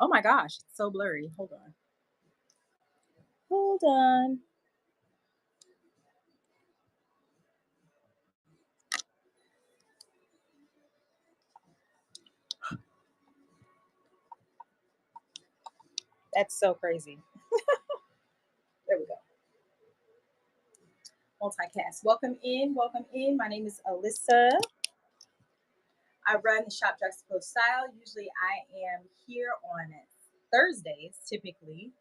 Oh my gosh, it's so blurry. Hold on. Hold on. That's so crazy. There we go. Multicast. Welcome in. Welcome in. My name is Alyssa. I run the Shop Juxtaposed Style. Usually I am here on Thursdays, typically.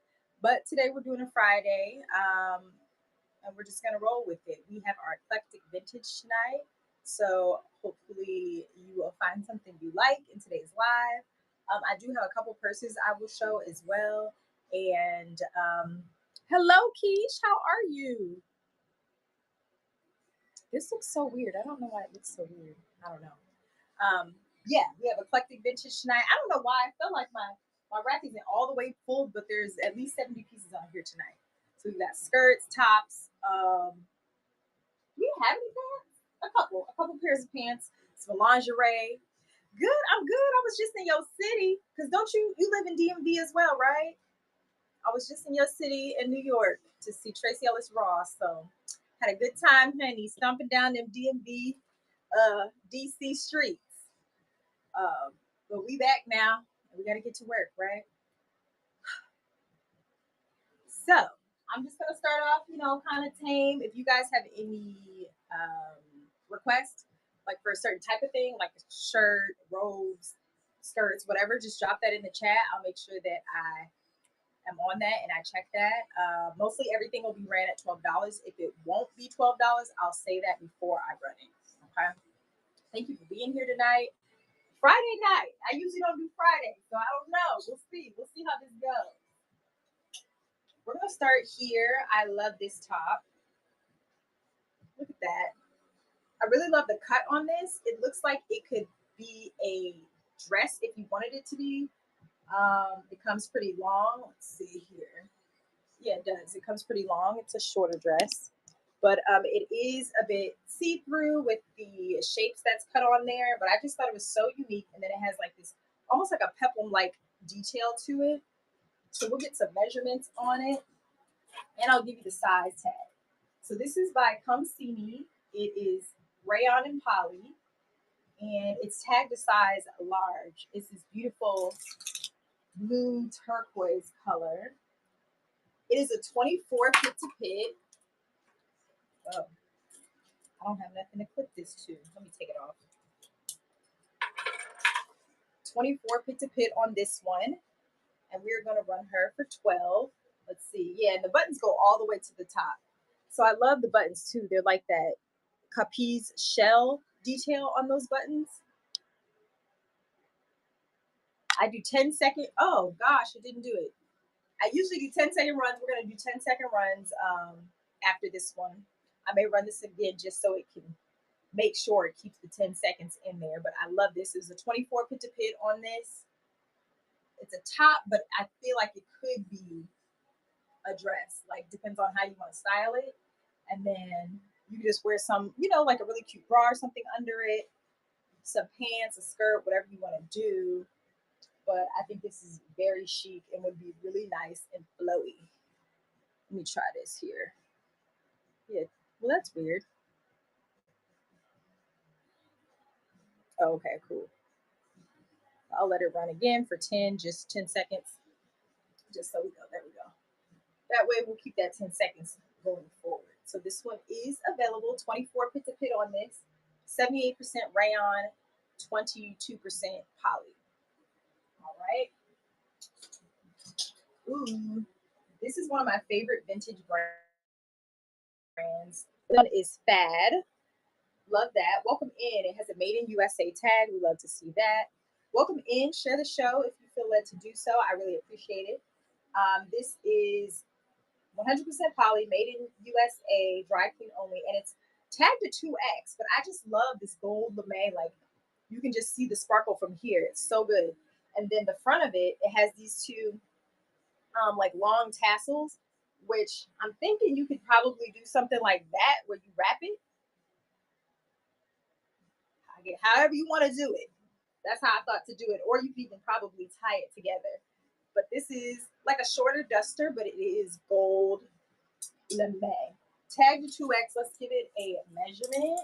But today we're doing a Friday. And we're just gonna roll with it. We have our eclectic vintage tonight, so hopefully you will find something you like in today's live. I do have a couple purses I will show as well. And hello, Keish, how are you? This looks so weird. I don't know why it looks so weird. I don't know. Um, yeah, we have eclectic vintage tonight. I don't know why I felt like my rack isn't all the way full, but there's at least 70 pieces on here tonight. So we've got skirts, tops, do we have any pants? A couple pairs of pants, some lingerie. Good, I'm good. I was just in your city. Cause don't you live in DMV as well, right? I was just in your city in New York to see Tracy Ellis Ross. So had a good time, honey, stomping down them DMV DC streets. But we back now. We gotta get to work, right? So I'm just gonna start off, kind of tame. If you guys have any requests, like for a certain type of thing, like a shirt, robes, skirts, whatever, just drop that in the chat. I'll make sure that I am on that and I check that. Mostly everything will be ran at $12. If it won't be $12, I'll say that before I run it. Okay. Thank you for being here tonight. Friday night. I usually don't do Friday, so I don't know. We'll see. We'll see how this goes. We're gonna start here. I love this top. Look at that. I really love the cut on this. It looks like it could be a dress if you wanted it to be. It comes pretty long. Let's see here. Yeah, it does. It comes pretty long. It's a shorter dress, but it is a bit see-through with the shapes that's cut on there. But I just thought it was so unique, and then it has like this almost like a peplum-like detail to it. So we'll get some measurements on it, and I'll give you the size tag. So this is by Come See Me. It is rayon and poly, and it's tagged to size large. It's this beautiful blue turquoise color. It is a 24 pit to pit. Oh, I don't have nothing to clip this to. Let me take it off. 24 pit to pit on this one, and we're gonna run her for 12. Let's see. Yeah, and the buttons go all the way to the top. So I love the buttons too. They're like that Capiz shell detail on those buttons. I do 10-second. Oh gosh, I didn't do it. I usually do 10-second runs. We're gonna do 10-second runs after this one. I may run this again just so it can make sure it keeps the 10 seconds in there. But I love this. There's a 24 pit to pit on this. It's a top, but I feel like it could be a dress. Like depends on how you want to style it. And then you can just wear some, like a really cute bra or something under it, some pants, a skirt, whatever you want to do. But I think this is very chic and would be really nice and flowy. Let me try this here. Yeah, well, that's weird. Oh, okay, cool. I'll let it run again for 10, just 10 seconds, just so we go. There we go. That way we'll keep that 10 seconds going forward. So this one is available, 24 pit to pit on this, 78% rayon, 22% poly. All right. Ooh, this is one of my favorite vintage brands. This one is Fad. Love that. Welcome in. It has a Made in USA tag. We love to see that. Welcome in. Share the show if you feel led to do so. I really appreciate it. This is 100% poly, made in USA, dry clean only, and it's tagged to 2X. But I just love this gold lame. Like you can just see the sparkle from here. It's so good. And then the front of it, it has these two like long tassels, which I'm thinking you could probably do something like that where you wrap it. However you want to do it. That's how I thought to do it. Or you can even probably tie it together. but this is like a shorter duster, but it is gold lame. Tag to 2X. Let's give it a measurement.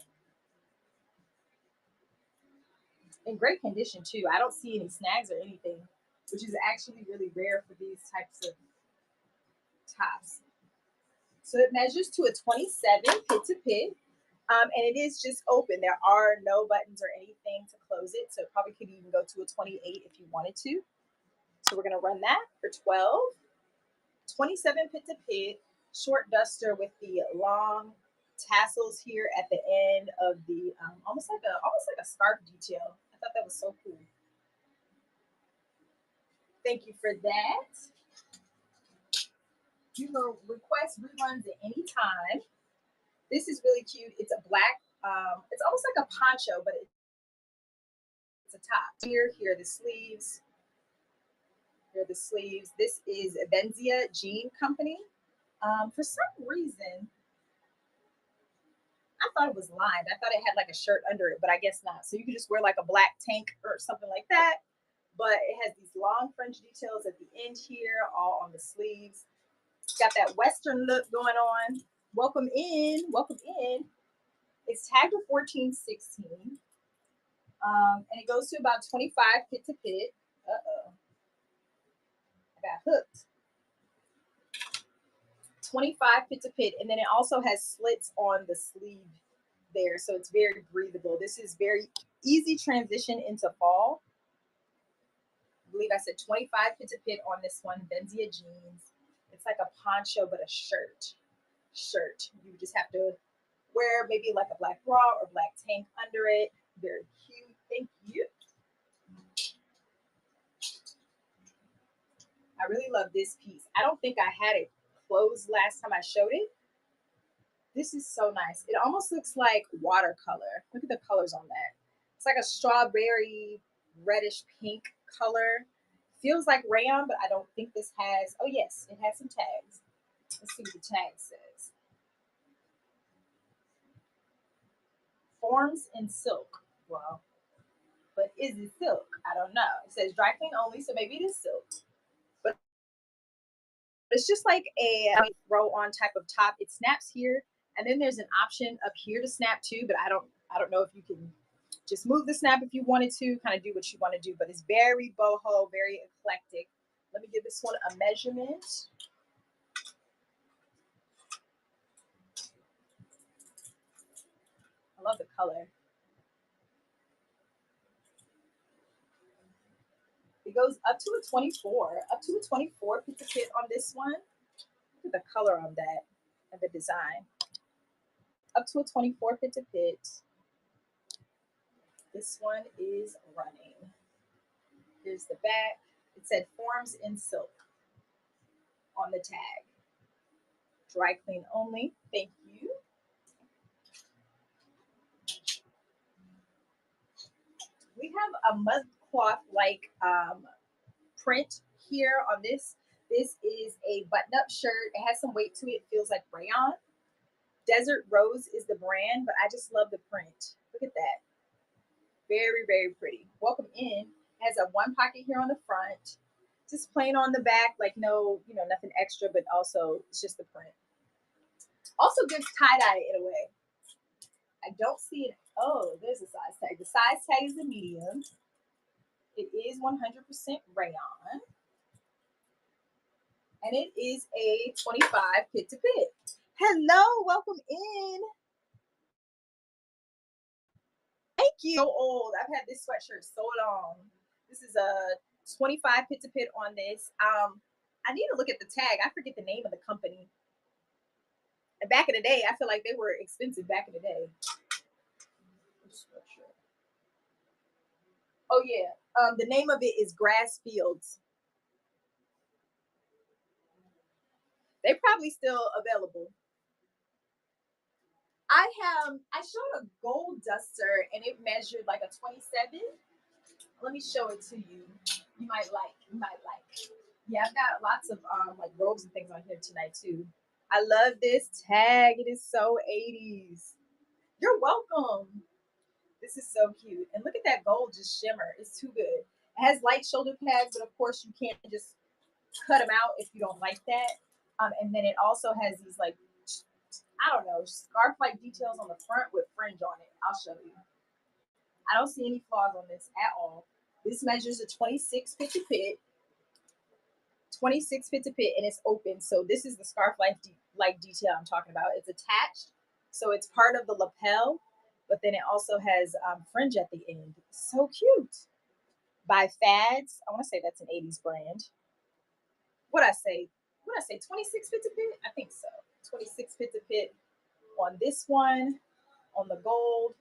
In great condition too. I don't see any snags or anything, which is actually really rare for these types of tops. So it measures to a 27 pit to pit. And it is just open. There are no buttons or anything to close it. So it probably could even go to a 28 if you wanted to. So we're going to run that for 12. 27 pit to pit, short duster with the long tassels here at the end of the almost like a scarf detail. I thought that was so cool. Thank you for that. You can request reruns at any time. This is really cute. It's a black, it's almost like a poncho, but it's a top. Here are the sleeves. Here are the sleeves. This is Benzia Jean Company. For some reason, I thought it was lined. I thought it had like a shirt under it, but I guess not. So you can just wear like a black tank or something like that. But it has these long fringe details at the end here, all on the sleeves. It's got that Western look going on. Welcome in. Welcome in. It's tagged with 1416. And it goes to about 25 pit to pit. Uh-oh. I got hooked. 25 pit to pit. And then it also has slits on the sleeve there. So it's very breathable. This is very easy transition into fall. I believe I said 25 pit to pit on this one. Benzia jeans. It's like a poncho, but a shirt. You just have to wear maybe like a black bra or black tank under it. Very cute. Thank you. I really love this piece. I don't think I had it closed last time I showed it. This is so nice. It almost looks like watercolor. Look at the colors on that. It's like a strawberry reddish pink color. Feels like rayon, but I don't think this has, oh yes, it has some tags. Let's see what the tag says. Forms in silk. Well, but is it silk? I don't know. It says dry clean only, so maybe it is silk. But it's just like a roll on type of top. It snaps here, and then there's an option up here to snap too, but I don't know if you can just move the snap if you wanted to, kind of do what you want to do, but it's very boho, very eclectic. Let me give this one a measurement. I love the color. It goes up to a 24, up to a 24 pit to pit on this one. Look at the color on that and the design. Up to a 24 pit to pit. This one is running. Here's the back. It said forms in silk on the tag. Dry clean only. Thank you. We have a mud cloth like print here on this. This is a button-up shirt. It has some weight to it. It feels like rayon. Desert Rose is the brand, but I just love the print. Look at that. Very, very pretty. Welcome in. It has a one pocket here on the front. Just plain on the back, like no, nothing extra, but also it's just the print. Also gives tie-dye in a way. I don't see it. Oh, there's a size tag. The size tag is the medium. It is 100% rayon. And it is a 25 pit to pit. Hello, welcome in. Thank you. So old. I've had this sweatshirt so long. This is a 25 pit to pit on this. I need to look at the tag. I forget the name of the company. And back in the day, I feel like they were expensive back in the day. Oh yeah. The name of it is Grass Fields. They're probably still available. I showed a gold duster and it measured like a 27. Let me show it to you. You might like. Yeah, I've got lots of like robes and things on here tonight too. I love this tag. It is so 80s. You're welcome. This is so cute. And look at that gold just shimmer. It's too good. It has light shoulder pads, but of course you can't just cut them out if you don't like that. And then it also has these like, I don't know, scarf-like details on the front with fringe on it. I'll show you. I don't see any flaws on this at all. This measures a 26 fit to fit, 26 fit to fit, and it's open. So this is the scarf-like detail I'm talking about. It's attached, so it's part of the lapel, but then it also has fringe at the end. So cute. By Fads. I want to say that's an 80s brand. What I say? What I say? 26 fit to fit? I think so. 26 fit to fit on this one, on the gold.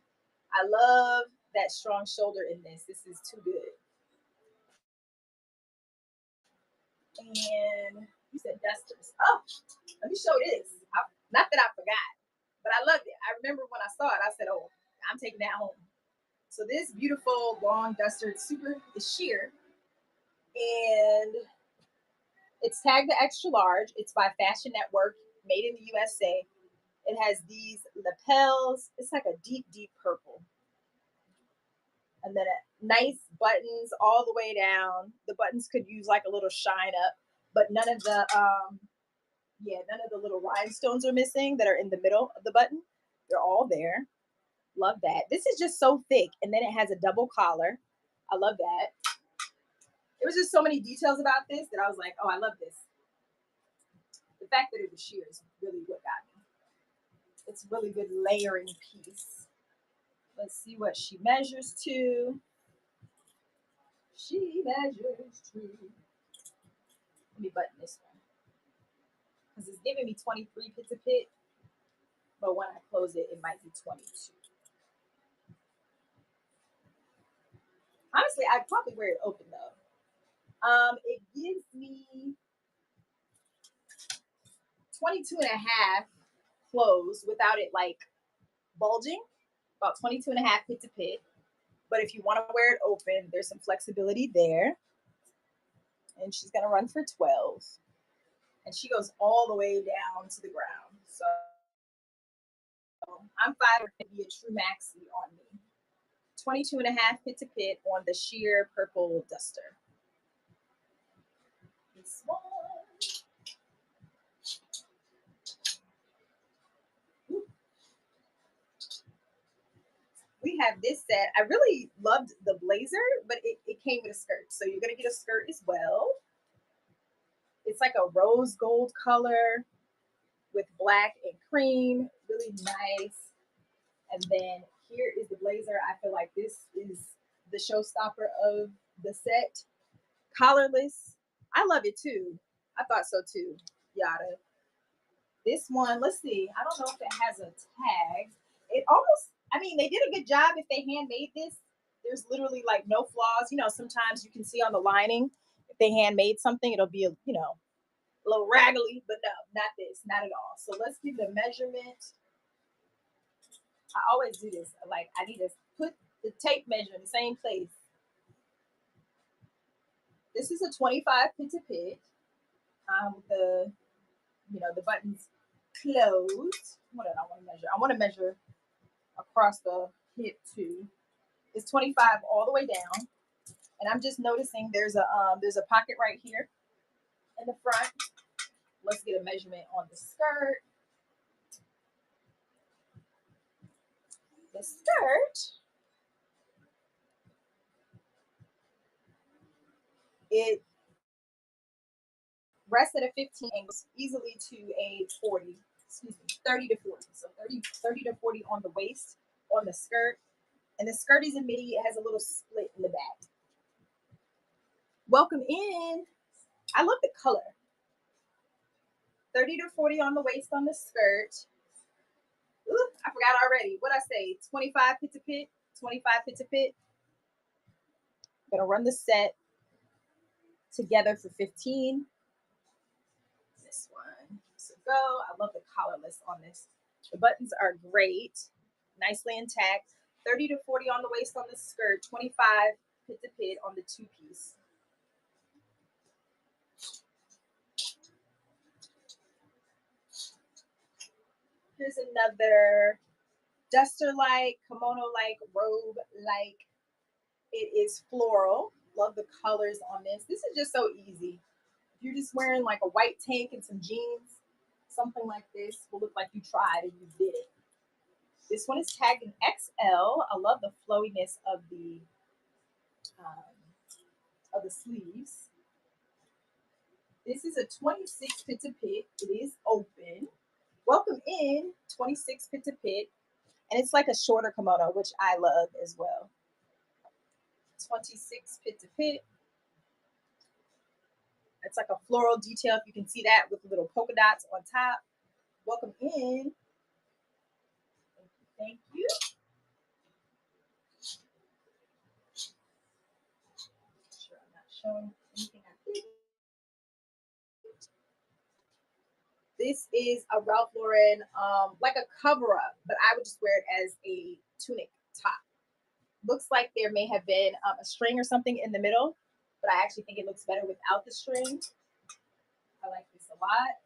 I love that strong shoulder in this. This is too good. And you said dusters. Oh, let me show this. Not that I forgot, but I loved it. I remember when I saw it, I said, oh, I'm taking that home. So this beautiful long duster, it's super, it's sheer. And it's tagged the extra large. It's by Fashion Network, made in the USA. It has these lapels. It's like a deep, deep purple. And then nice buttons all the way down. The buttons could use like a little shine up, but none of the none of the little rhinestones are missing that are in the middle of the button. They're all there. Love that. This is just so thick, and then it has a double collar. I love that. There was just so many details about this that I was like, oh, I love this. The fact that it was sheer is really what got me. It's a really good layering piece. Let's see what she measures to. She measures to. Let me button this one. Because it's giving me 23 pits a pit, but when I close it, it might be 22. Honestly, I'd probably wear it open though. It gives me 22 and a half closed without it like bulging, about 22 and a half pit to pit. But if you want to wear it open, there's some flexibility there. And she's going to run for 12. And she goes all the way down to the ground. So I'm fine with it to be a true maxi on me. 22 and a half pit to pit on the sheer purple duster. This one. We have this set. I really loved the blazer, but it came with a skirt. So you're going to get a skirt as well. It's like a rose gold color with black and cream. Really nice. And then here is the blazer. I feel like this is the showstopper of the set. Collarless. I love it too. I thought so too. Yada. This one, let's see. I don't know if it has a tag. It almost, I mean, they did a good job if they handmade this. There's literally like no flaws. You know, sometimes you can see on the lining, if they handmade something, it'll be, a little raggedy, but no, not this, not at all. So let's give the measurement. I always do this. Like, I need to put the tape measure in the same place. This is a 25 pit to pit. The buttons closed. What did I want to measure? I want to measure across the hip too. It's 25 all the way down, and I'm just noticing there's a pocket right here in the front. Let's get a measurement on the skirt. The skirt, it rests at a 15 and goes easily to a 40, 30 to 40. So 30 to 40 on the waist, on the skirt. And the skirt is a midi. It has a little split in the back. Welcome in. I love the color. 30 to 40 on the waist on the skirt. Ooh, I forgot already. What I say? 25 pit to pit. 25 pit to pit. Gonna run the set together for 15. This one. So go. I love the collarless on this. The buttons are great. Nicely intact. 30 to 40 on the waist on the skirt. 25 pit to pit on the two-piece. Here's another duster-like, kimono-like, robe-like. It is floral. Love the colors on this. This is just so easy. If you're just wearing like a white tank and some jeans, something like this will look like you tried and you did it. This one is tagged in XL. I love the flowiness um, of the sleeves. This is a 26 pit to pit. It is open. Welcome in 26 pit to pit. And it's like a shorter kimono, which I love as well. 26 pit to pit. It's like a floral detail, if you can see that, with little polka dots on top. Welcome in. Thank you. Sure, I'm not showing anything I think. This is a Ralph Lauren, like a cover up, but I would just wear it as a tunic top. Looks like there may have been a string or something in the middle, but I actually think it looks better without the string. I like this a lot.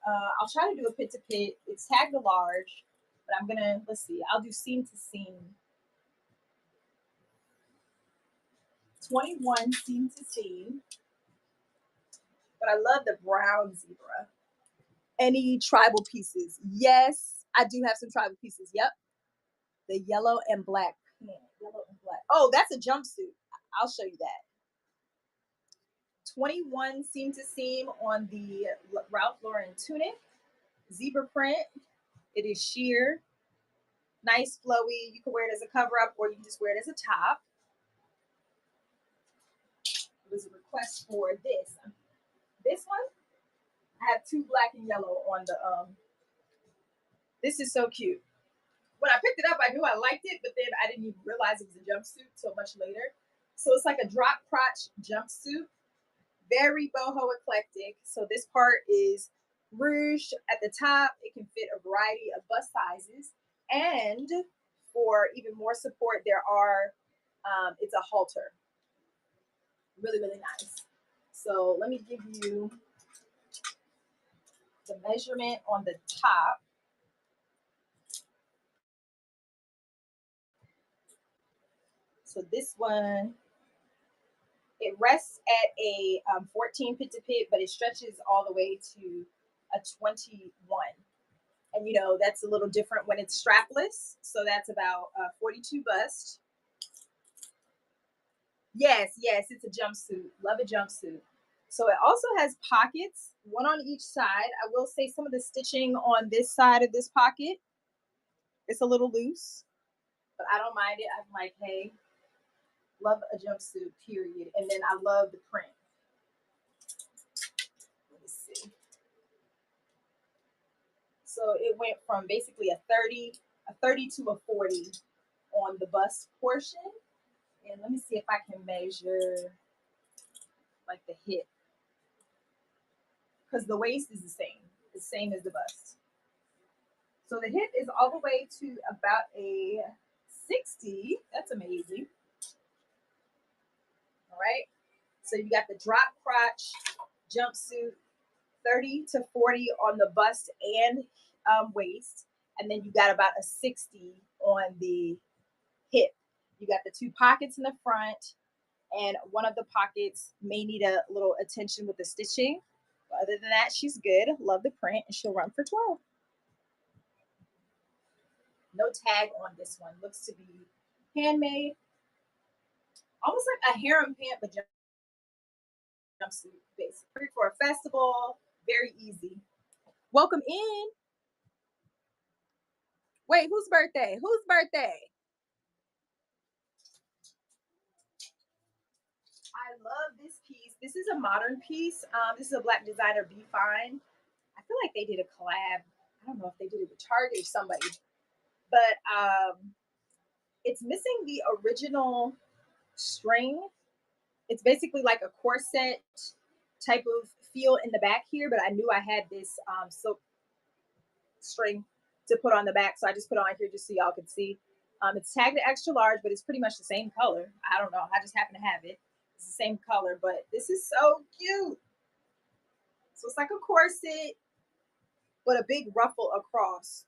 I'll try to do a pit to pit. It's tagged a large, but I'm gonna, let's see, I'll do seam to seam. 21 seam to seam. But I love the brown zebra. Any tribal pieces? Yes, I do have some tribal pieces. Yep. The yellow and black pant. Yellow and black. Oh, that's a jumpsuit. I'll show you that. 21 seam to seam on the Ralph Lauren tunic. Zebra print. It is sheer. Nice, flowy. You can wear it as a cover up or you can just wear it as a top. It was a request for this. This one, I have two black and yellow on the this is so cute. When I picked it up, I knew I liked it, but then I didn't even realize it was a jumpsuit till much later. So it's like a drop crotch jumpsuit, very boho eclectic. So this part is ruched at the top. It can fit a variety of bust sizes, and for even more support, there are it's a halter. Really, really nice. So let me give you the measurement on the top. So this one, it rests at a 14 pit to pit, but it stretches all the way to a 21. And you know, that's a little different when it's strapless. So that's about 42 bust. Yes, yes, it's a jumpsuit. Love a jumpsuit. So it also has pockets, one on each side. I will say some of the stitching on this side of this pocket, it's a little loose, but I don't mind it. I'm like, hey, love a jumpsuit, period. And then I love the print. Let me see. So it went from basically a 30 to a 40 on the bust portion. And let me see if I can measure like the hip. Because the waist is the same as the bust. So the hip is all the way to about a 60. That's amazing. All right. So you got the drop crotch jumpsuit, 30 to 40 on the bust and waist. And then you got about a 60 on the hip. You got the two pockets in the front, and one of the pockets may need a little attention with the stitching. But other than that, she's good. Love the print, and she'll run for 12. No tag on this one. Looks to be handmade. Almost like a harem pant, but jumpsuit, basically. For a festival, very easy. Welcome in. Wait, whose birthday? Whose birthday? I love this piece. This is a modern piece. This is a black designer, Be Fine. I feel like they did a collab. I don't know if they did it with Target or somebody, but it's missing the original string. It's basically like a corset type of feel in the back here, but I knew I had this silk string to put on the back, so I just put it on here just so y'all could see. It's tagged extra large, but it's pretty much the same color. I don't know. I just happen to have it. It's the same color, but this is so cute. So it's like a corset, but a big ruffle across.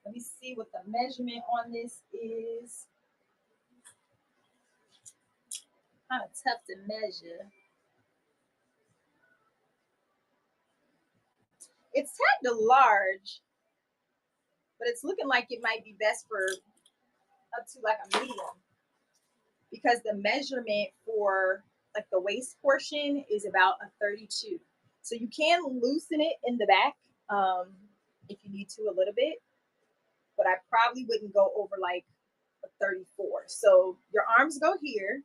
Let me see what the measurement on this is. Kind of tough to measure. It's tagged a large, but it's looking like it might be best for up to like a medium because the measurement for like the waist portion is about a 32. So you can loosen it in the back if you need to a little bit, but I probably wouldn't go over like a 34. So your arms go here,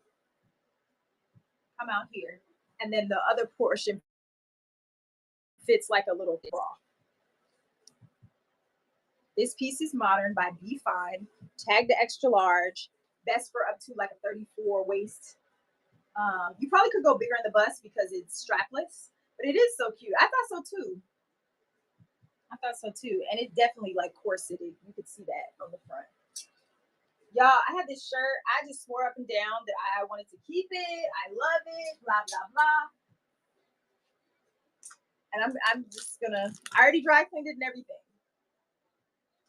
come out here, and then the other portion fits like a little bra. This piece is modern by Be Fine, tagged the extra large, best for up to like a 34 waist. You probably could go bigger in the bust because it's strapless, but it is so cute. I thought so too. I thought so too. And it definitely like corseted. You could see that on the front. Y'all, I had this shirt. I just swore up and down that I wanted to keep it. I love it. Blah, blah, blah. And I'm just gonna, I already dry cleaned it and everything.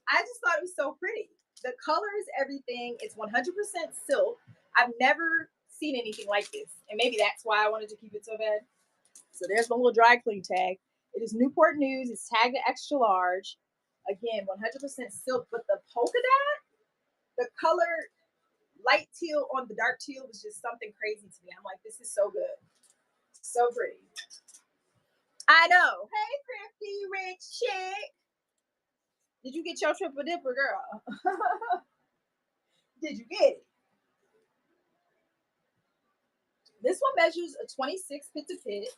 I just thought it was so pretty. The colors, everything, it's 100% silk. I've never seen anything like this. And maybe that's why I wanted to keep it so bad. So there's my little dry clean tag. It is Newport News. It's tagged extra large. Again, 100% silk. But the polka dot, the color light teal on the dark teal was just something crazy to me. I'm like, this is so good. So pretty. I know. Hey, Thrifty Rich Chick. Did you get your triple dipper, girl? Did you get it? This one measures a 26 pit to pit.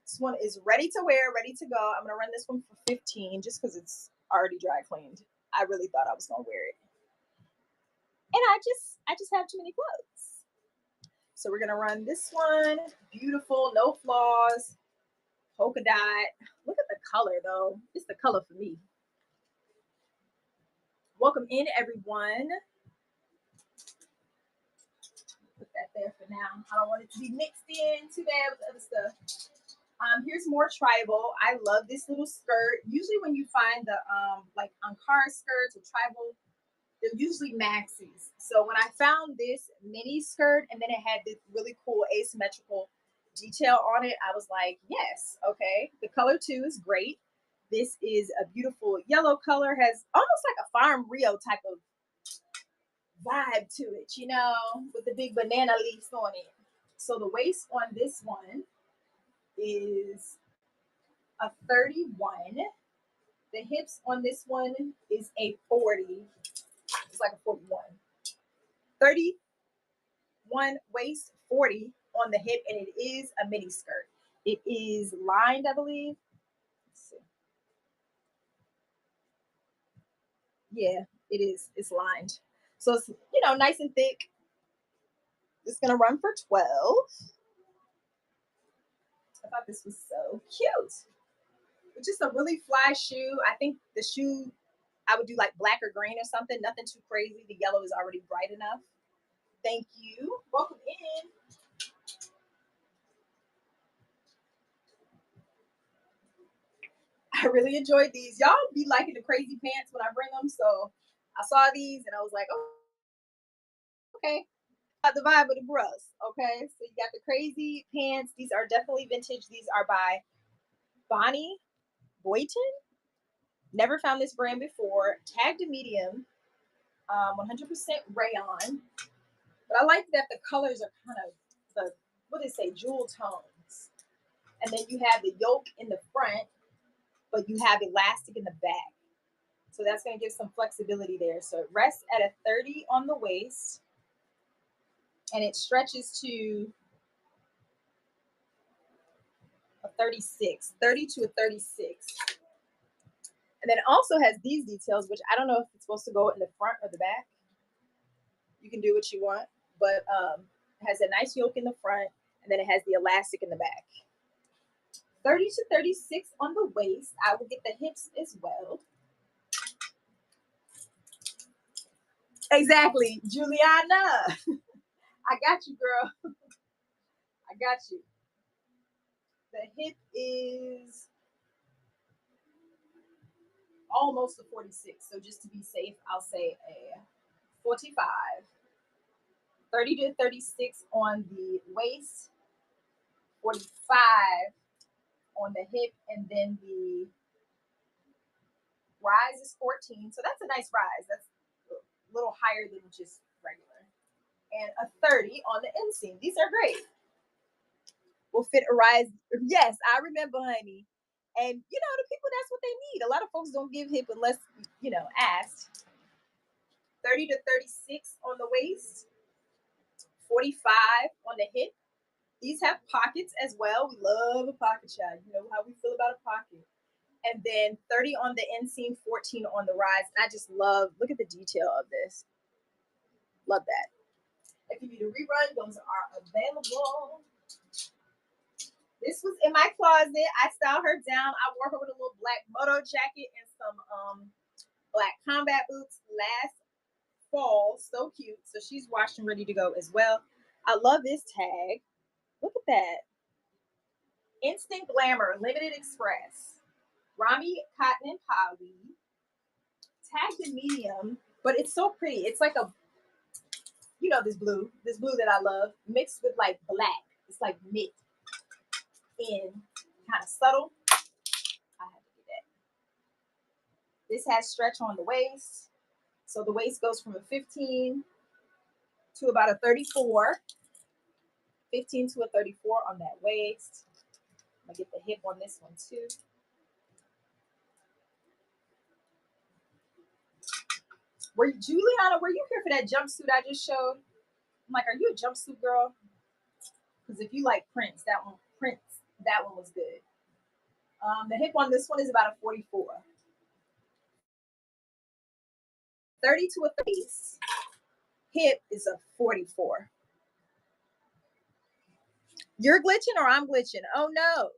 This one is ready to wear, ready to go. I'm gonna run this one for 15 just because it's already dry cleaned. I really thought I was gonna wear it. And I just have too many clothes. So we're gonna run this one. Beautiful, no flaws, polka dot. Look at the color though. It's the color for me. Welcome in, everyone. Put that there for now. I don't want it to be mixed in too bad with other stuff. Here's more tribal. I love this little skirt. Usually when you find the like Ankara skirts or tribal, they're usually maxis. So when I found this mini skirt and then it had this really cool asymmetrical detail on it, I was like, yes, okay. The color too is great. This is a beautiful yellow color, has almost like a Farm Rio type of vibe to it, you know, with the big banana leaves on it. So the waist on this one is a 31. The hips on this one is a 40. It's like a 41. 31 waist, 40 on the hip, and it is a mini skirt. It is lined, I believe. Let's see. Yeah, it is. It's lined. So it's, you know, nice and thick. It's gonna run for 12. I thought this was so cute. It's just a really fly shoe. I think the shoe I would do like black or green or something. Nothing too crazy. The yellow is already bright enough. Thank you. Welcome in. I really enjoyed these. Y'all be liking the crazy pants when I bring them. So I saw these and I was like, oh, okay. Got the vibe of the bros. Okay. So you got the crazy pants. These are definitely vintage. These are by Bonnie Boyton. Never found this brand before. Tagged a medium, 100% rayon. But I like that the colors are kind of the, what did it say, jewel tones. And then you have the yoke in the front, but you have elastic in the back. So that's going to give some flexibility there. So it rests at a 30 on the waist and it stretches to a 36, 30 to a 36. And then it also has these details, which I don't know if it's supposed to go in the front or the back. You can do what you want, but it has a nice yoke in the front and then it has the elastic in the back. 30 to 36 on the waist. I will get the hips as well. Exactly, Juliana. I got you, girl. I got you. The hip is almost a 46. So just to be safe, I'll say a 45. 30 to 36 on the waist, 45 on the hip, and then the rise is 14. So that's a nice rise. That's a little higher than just regular. And a 30 on the inseam. These are great. Will fit a rise. Yes, I remember, honey. And the people, that's what they need. A lot of folks don't give hip unless asked. 30 to 36 on the waist, 45 on the hip. These have pockets as well. We love a pocket shot. You know how we feel about a pocket. And then 30 on the inseam, 14 on the rise. And I just look at the detail of this. Love that. If you need a rerun, those are available. This was in my closet. I styled her down. I wore her with a little black moto jacket and some black combat boots last fall. So cute. So she's washed and ready to go as well. I love this tag. Look at that. Instant Glamour, Limited Express. Rami Cotton and Poly. Tagged in medium, but it's so pretty. It's like this blue that I love, mixed with like black. It's like knit in, kind of subtle. I have to do that. This has stretch on the waist. So the waist goes from a 15 to about a 34. 15 to a 34 on that waist. I'm going to get the hip on this one too. Juliana, were you here for that jumpsuit I just showed? I'm like, are you a jumpsuit girl? Because if you like prints, that one was good. The hip on this one is about a 44. 30 to a 30. Hip is a 44. You're glitching or I'm glitching? Oh no.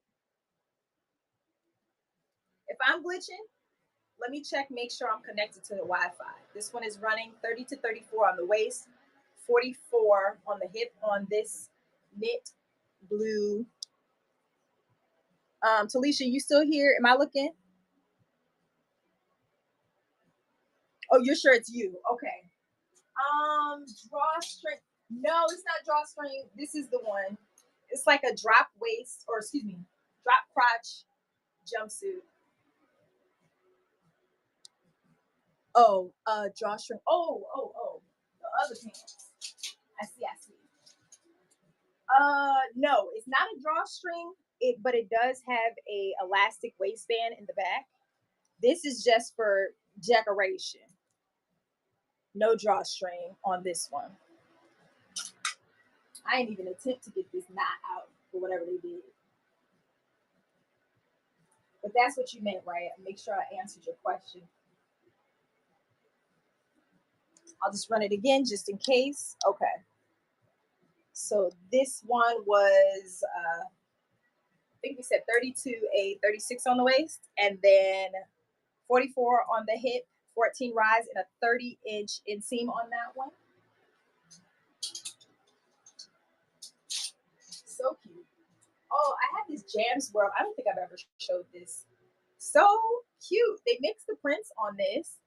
If I'm glitching, let me check, make sure I'm connected to the Wi-Fi. This one is running 30 to 34 on the waist, 44 on the hip on this knit blue. Talisha, you still here? Am I looking? Oh, you're sure it's you? Okay. Drawstring. No, it's not drawstring. This is the one. It's like a drop waist, or excuse me, drop crotch jumpsuit. Oh, drawstring. Oh. The other pants. I see. No, it's not a drawstring. But it does have a elastic waistband in the back. This is just for decoration. No drawstring on this one. I ain't even attempt to get this knot out for whatever they did. But that's what you meant, right? Make sure I answered your question. I'll just run it again just in case. Okay. So this one was, I think we said 32, a 36 on the waist, and then 44 on the hip, 14 rise, and a 30-inch inseam on that one. So cute. Oh, I have this Jams World. I don't think I've ever showed this. So cute. They mixed the prints on this.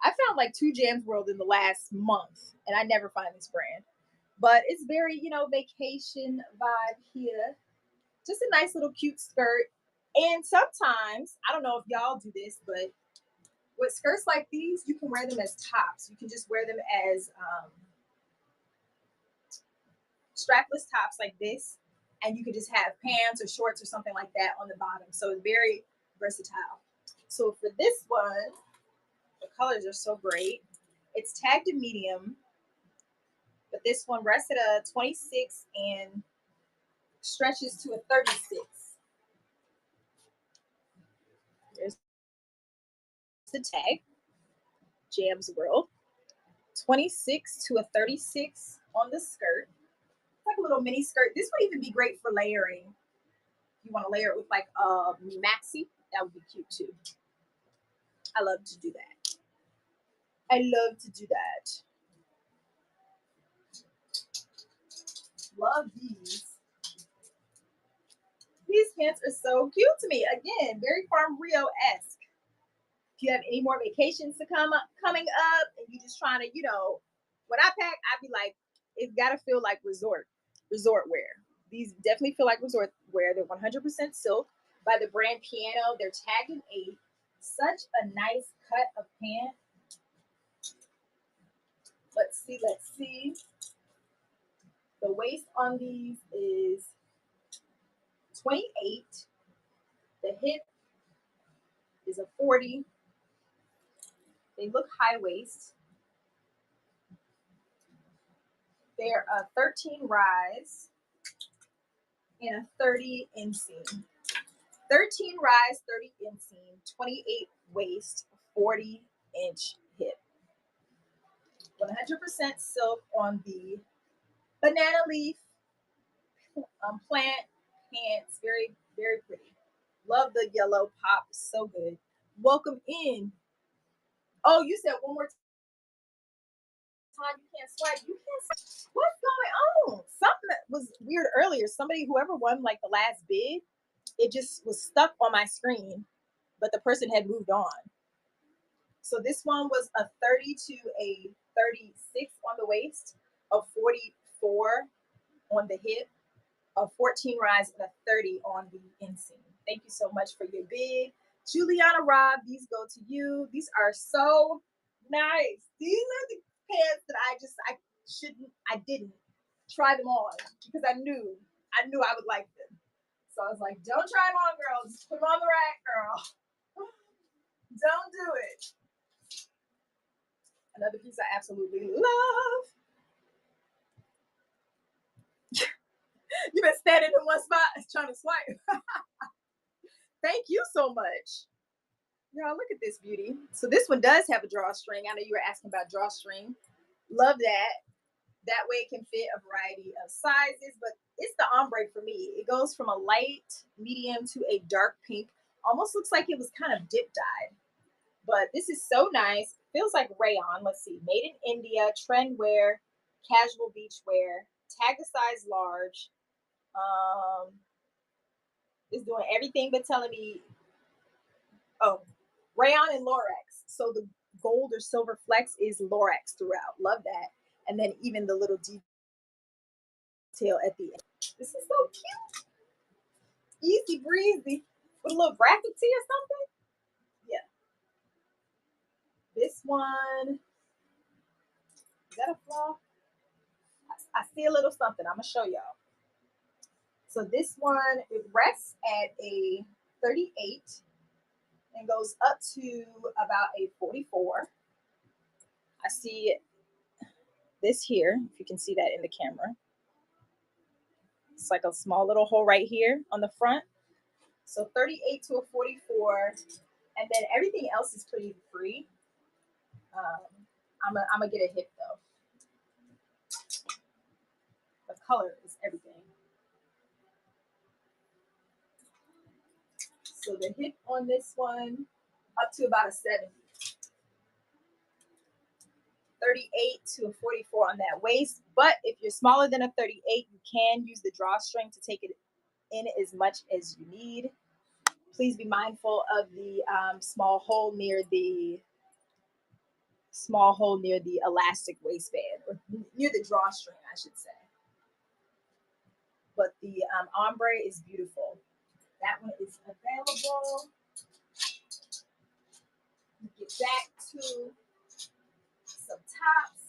I found like 2 Jams World in the last month, and I never find this brand. But it's very, vacation vibe here. Just a nice little cute skirt. And sometimes, I don't know if y'all do this, but with skirts like these, you can wear them as tops. You can just wear them as strapless tops like this. And you could just have pants or shorts or something like that on the bottom. So it's very versatile. So for this one, the colors are so great. It's tagged in medium, but this one rests at a 26 and stretches to a 36. There's the tag, Jams World. 26 to a 36 on the skirt. It's like a little mini skirt. This would even be great for layering. If you want to layer it with like a maxi, that would be cute too. I love to do that. Love these. These pants are so cute to me. Again, very Farm Rio-esque. If you have any more vacations coming up and you just trying to, when I pack, I'd be like, It's got to feel like resort wear. These definitely feel like resort wear. They're 100% silk by the brand Piano. They're tagged in 8. Such a nice cut of pant. Let's see, let's see. The waist on these is 28. The hip is a 40. They look high waist. They're a 13 rise and a 30 inseam. 13 rise, 30 inseam, 28 waist, 40-inch hip. 100% silk on the banana leaf plant pants. Very, very pretty. Love the yellow pop. So good. Welcome in. Oh, you said one more time you can't swipe. You can't. What's going on? Something was weird earlier. Somebody, whoever won like the last bid, it just was stuck on my screen, but the person had moved on. So this one was a 30 to a 36 on the waist, a 44 on the hip, a 14 rise, and a 30 on the inseam. Thank you so much for your bid. Juliana Robb, these go to you. These are so nice. These are the pants that I didn't try them on because I knew I would like them. So I was like, don't try them on, girl. Just put them on the rack, girl. Don't do it. Another piece I absolutely love. You've been standing in one spot trying to swipe. Thank you so much. Y'all, look at this beauty. So this one does have a drawstring. I know you were asking about drawstring. Love that. That way it can fit a variety of sizes, but it's the ombre for me. It goes from a light medium to a dark pink. Almost looks like it was kind of dip dyed. But this is so nice. Feels like rayon. Let's see. Made in India, trend wear, casual beach wear, tag the size large. It's doing everything but telling me, oh, rayon and Lorex. So the gold or silver flex is Lorex throughout. Love that. And then even the little detail at the end. This is so cute. Easy breezy with a little graphic tee or something. Yeah. This one, is that a flaw? I see a little something. I'm going to show y'all. So this one, it rests at a 38 and goes up to about a 44. I see this here, if you can see that in the camera. It's like a small little hole right here on the front. So 38 to a 44. And then everything else is pretty free. I'm gonna get a hip though. The color is everything. So the hip on this one, up to about a 70. 38 to a 44 on that waist. But if you're smaller than a 38, you can use the drawstring to take it in as much as you need. Please be mindful of the small hole near the elastic waistband, or near the drawstring, I should say. But the ombre is beautiful. That one is available. Get back to some tops.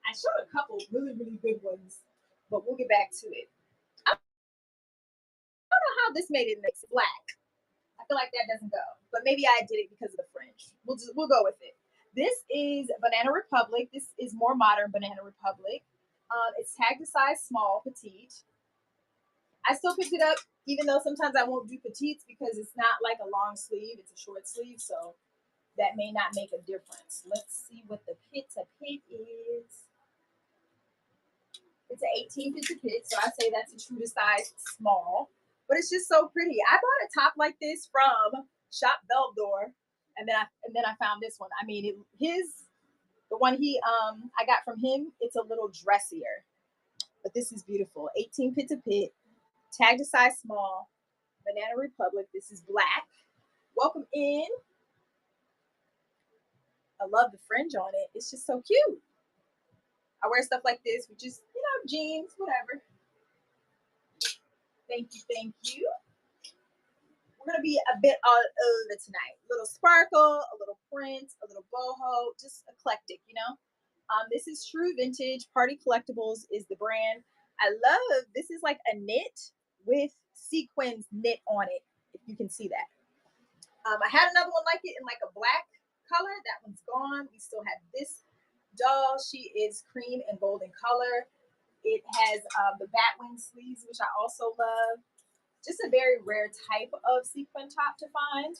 I showed a couple really, really good ones, but we'll get back to it. I don't know how this made it mix black. I feel like that doesn't go, but maybe I did it because of the fringe. We'll go with it. This is Banana Republic. This is more modern Banana Republic. It's tagged to size small, petite. I still picked it up, even though sometimes I won't do petites because it's not like a long sleeve, it's a short sleeve, so that may not make a difference. Let's see what the pit to pit is. It's an 18 pit to pit, so I say that's a true to size small, but it's just so pretty. I bought a top like this from Shop Belvedere, and then I found this one. I mean, the one I got from him, it's a little dressier, but this is beautiful. 18 pit to pit, tag to size small, Banana Republic. This is black. Welcome in. I love the fringe on it. It's just so cute. I wear stuff like this, which is, you know, jeans, whatever. Thank you, thank you. We're gonna be a bit all over tonight. A little sparkle, a little print, a little boho, just eclectic, you know. This is True Vintage. Party Collectibles is the brand. I love this is like a knit with sequins knit on it, if you can see that. I had another one like it in like a black color. That one's gone. We still have this doll. She is cream and golden color. It has the batwing sleeves, which I also love. Just a very rare type of sequin top to find.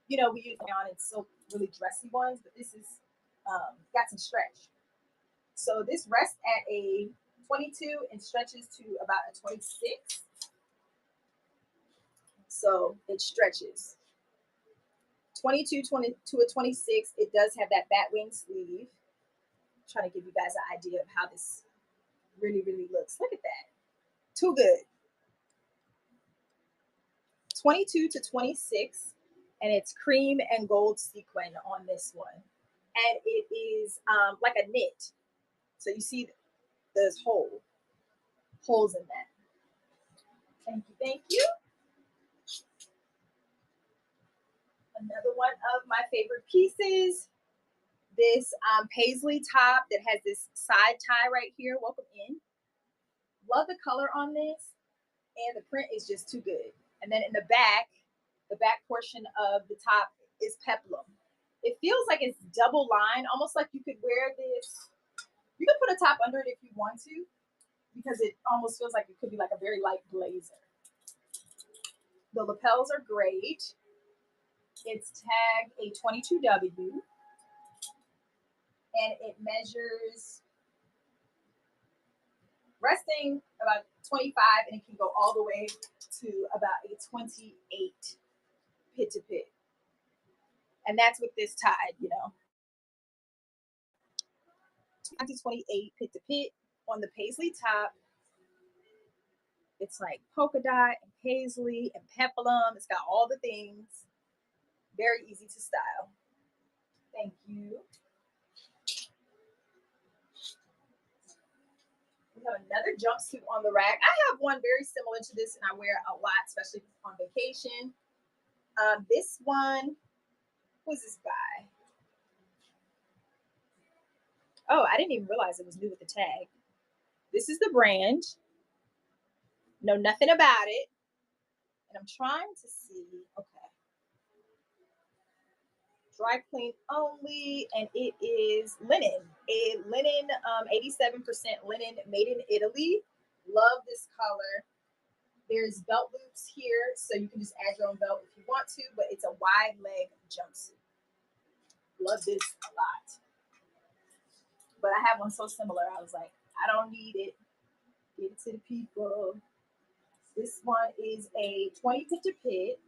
You know, we use on in silk, really dressy ones, but this is got some stretch. So this rests at a 22 and stretches to about a 26. So it stretches 22 20 to a 26. It does have that batwing sleeve. I'm trying to give you guys an idea of how this really, really looks. Look at that. Too good. 22 to 26, and it's cream and gold sequin on this one. And it is like a knit. So you see there's holes in that. Thank you, thank you. Another one of my favorite pieces, this paisley top that has this side tie right here. Welcome in. Love the color on this, and the print is just too good. And then in the back portion of the top is peplum. It feels like it's double lined, almost like you could wear this. You could put a top under it if you want to, because it almost feels like it could be like a very light blazer. The lapels are great. It's tagged a 22W, and it measures resting about 25, and it can go all the way to about a 28 pit to pit. And that's with this tide, you know. 28 pit to pit on the paisley top. It's like polka dot and paisley and peplum. It's got all the things. Very easy to style. Thank you. We have another jumpsuit on the rack. I have one very similar to this, and I wear it a lot, especially on vacation. This one, who's this by? Oh, I didn't even realize it was new with the tag. This is the brand. Know nothing about it. And I'm trying to see. Okay. Dry clean only, and it is linen. A linen, 87% linen, made in Italy. Love this color. There's belt loops here, so you can just add your own belt if you want to, but it's a wide leg jumpsuit. Love this a lot. But I have one so similar, I was like, I don't need it. Give it to the people. This one is a 20 pit to pit.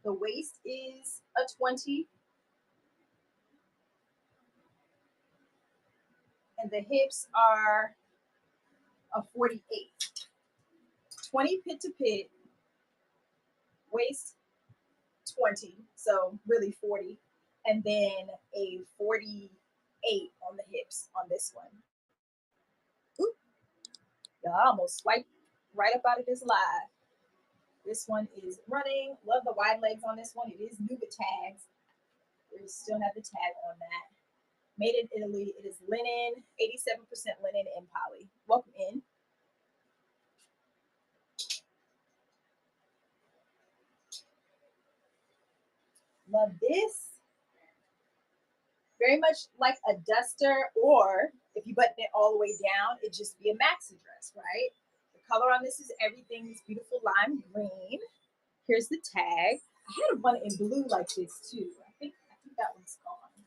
The waist is a 20. And the hips are a 48. 20 pit to pit, waist 20, so really 40, and then a 48 on the hips on this one. Ooh, y'all, I almost swiped right up out of this live. This one is running. Love the wide legs on this one. It is new with tags. We still have the tag on that. Made in Italy. It is linen, 87% linen and poly. Welcome in. Love this. Very much like a duster, or if you button it all the way down, it'd just be a maxi dress, right? The color on this is everything. This beautiful lime green. Here's the tag. I had one in blue like this too. I think that one's gone.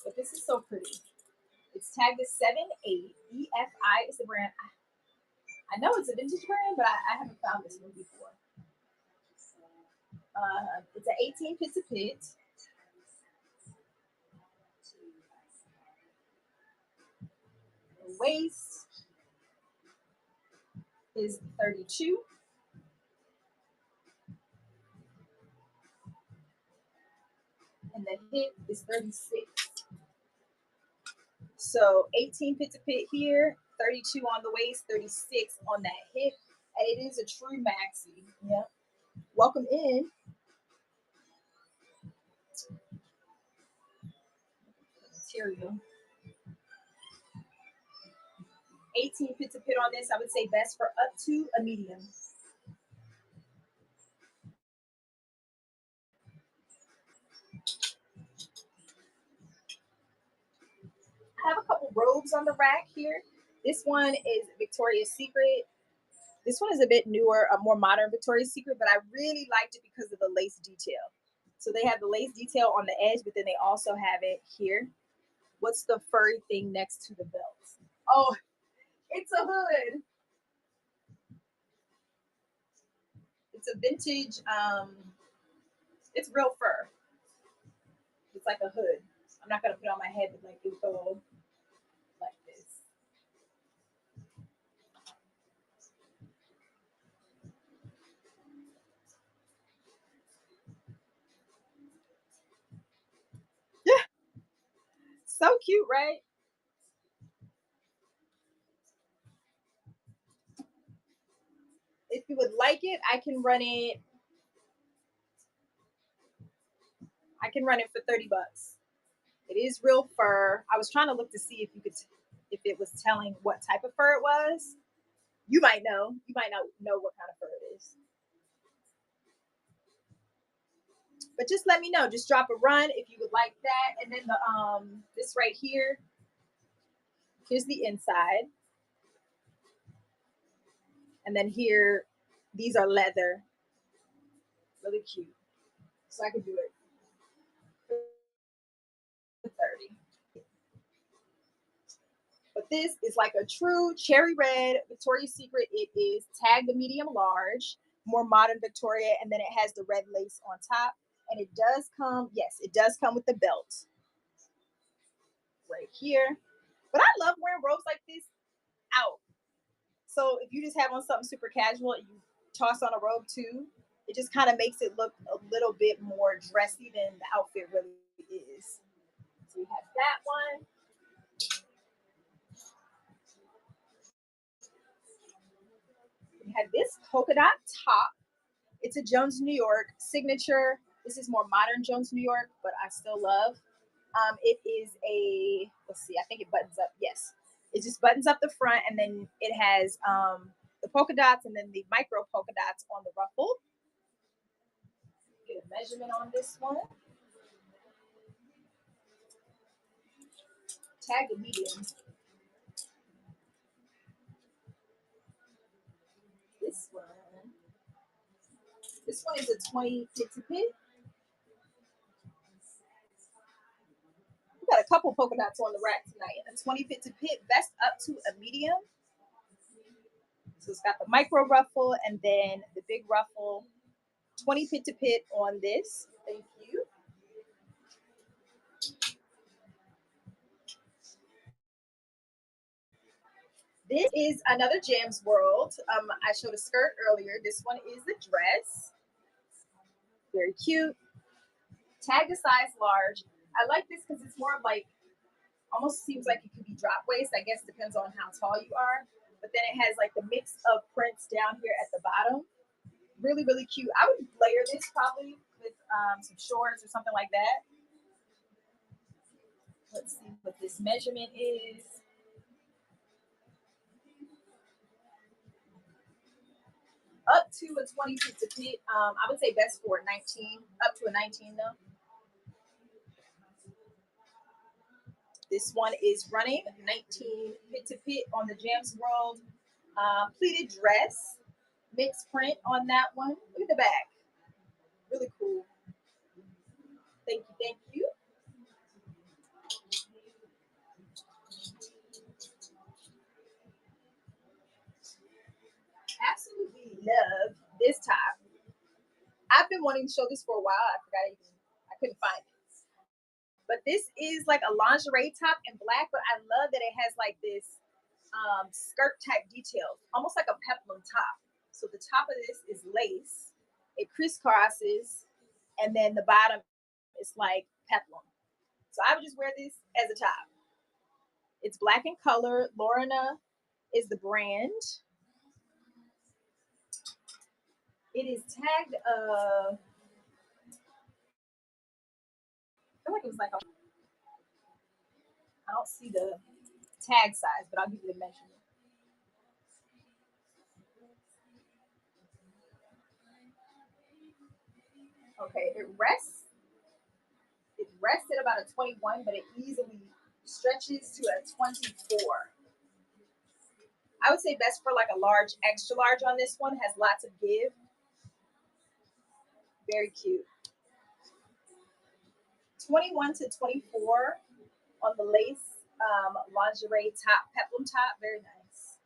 But this is so pretty. It's tagged as 7-8. EFI is the brand. I know it's a vintage brand, but I haven't found this one before. It's an 18 pit to pit. The waist is 32. And the hip is 36. So 18 pit to pit here, 32 on the waist, 36 on that hip, and it is a true maxi. Yeah. Welcome in. Material. 18 pit to pit on this, I would say best for up to a medium. I have a couple robes on the rack here. This one is Victoria's Secret. This one is a bit newer, a more modern Victoria's Secret, but I really liked it because of the lace detail. So they have the lace detail on the edge, but then they also have it here. What's the furry thing next to the belt? Oh, it's a hood. It's a vintage, it's real fur. It's like a hood. I'm not gonna put it on my head, but like it would go like this. Yeah, so cute, right? If you would like it, I can run it for 30 bucks. It is real fur. I was trying to look to see if you could if it was telling what type of fur it was. You might know. You might not know what kind of fur it is. But just let me know. Just drop a run if you would like that. And then the this right here, here's the inside. And then here, these are leather. Really cute. So I could do it for 30. But this is like a true cherry red Victoria's Secret. It is tagged the medium large, more modern Victoria, and then it has the red lace on top. And it does come, yes, it does come with the belt right here. But I love wearing robes like this out. So if you just have on something super casual and you toss on a robe too, it just kind of makes it look a little bit more dressy than the outfit really is. So we have that one. We have this polka dot top. It's a Jones New York signature. This is more modern Jones New York, but I still love. It is a, let's see, I think it buttons up. Yes, it just buttons up the front, and then it has the polka dots and then the micro polka dots on the ruffle. Get a measurement on this one. Tag the medium. This one. This one is a 20 pit to pit. We got a couple polka dots on the rack tonight. A 20 pit to pit, vest up to a medium. So it's got the micro ruffle and then the big ruffle. 20 pit to pit on this. Thank you. This is another Jams World. I showed a skirt earlier. This one is the dress. Very cute. Tag the size large. I like this because it's more of like, almost seems like it could be drop waist. I guess depends on how tall you are. But then it has like the mix of prints down here at the bottom. Really, really cute. I would layer this probably with some shorts or something like that. Let's see what this measurement is. Up to a 20 pizza pit. I would say best for a 19, up to a 19 though. This one is running 19 pit to pit on the Jams World pleated dress. Mixed print on that one. Look at the back. Really cool. Thank you, thank you. Absolutely love this top. I've been wanting to show this for a while. I couldn't find it. But this is like a lingerie top in black, but I love that it has like this skirt type details, almost like a peplum top. So the top of this is lace. It crisscrosses, and then the bottom is like peplum. So I would just wear this as a top. It's black in color. Lorna is the brand. It is tagged. I feel like it was like I don't see the tag size, but I'll give you the measurement. Okay, it rests at about a 21, but it easily stretches to a 24. I would say best for like a large, extra large on this one. Has lots of give. Very cute. 21 to 24 on the lace lingerie top, peplum top. Very nice.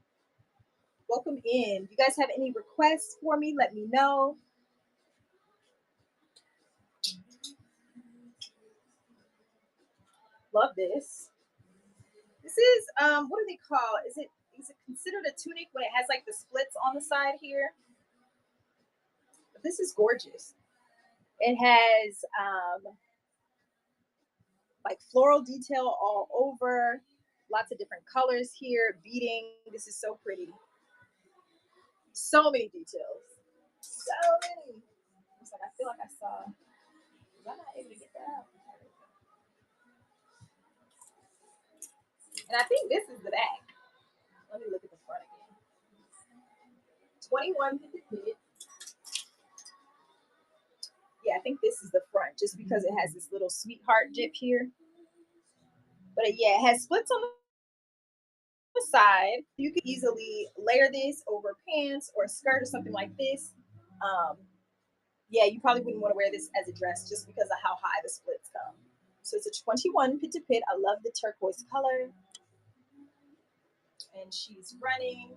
Welcome in. If you guys have any requests for me, let me know. Love this. This is what do they call? Is it considered a tunic when it has like the splits on the side here? But this is gorgeous. It has like floral detail all over, lots of different colors here, beading. This is so pretty. So many details. So many. It's like I feel like I saw. Was I not able to get that out? And I think this is the back. Let me look at the front again. 21 pit. Yeah, I think this is the front just because it has this little sweetheart dip here. But yeah, it has splits on the side. You could easily layer this over pants or a skirt or something like this. Um, yeah, you probably wouldn't want to wear this as a dress just because of how high the splits come. So it's a 21 pit to pit. I love the turquoise color. And she's running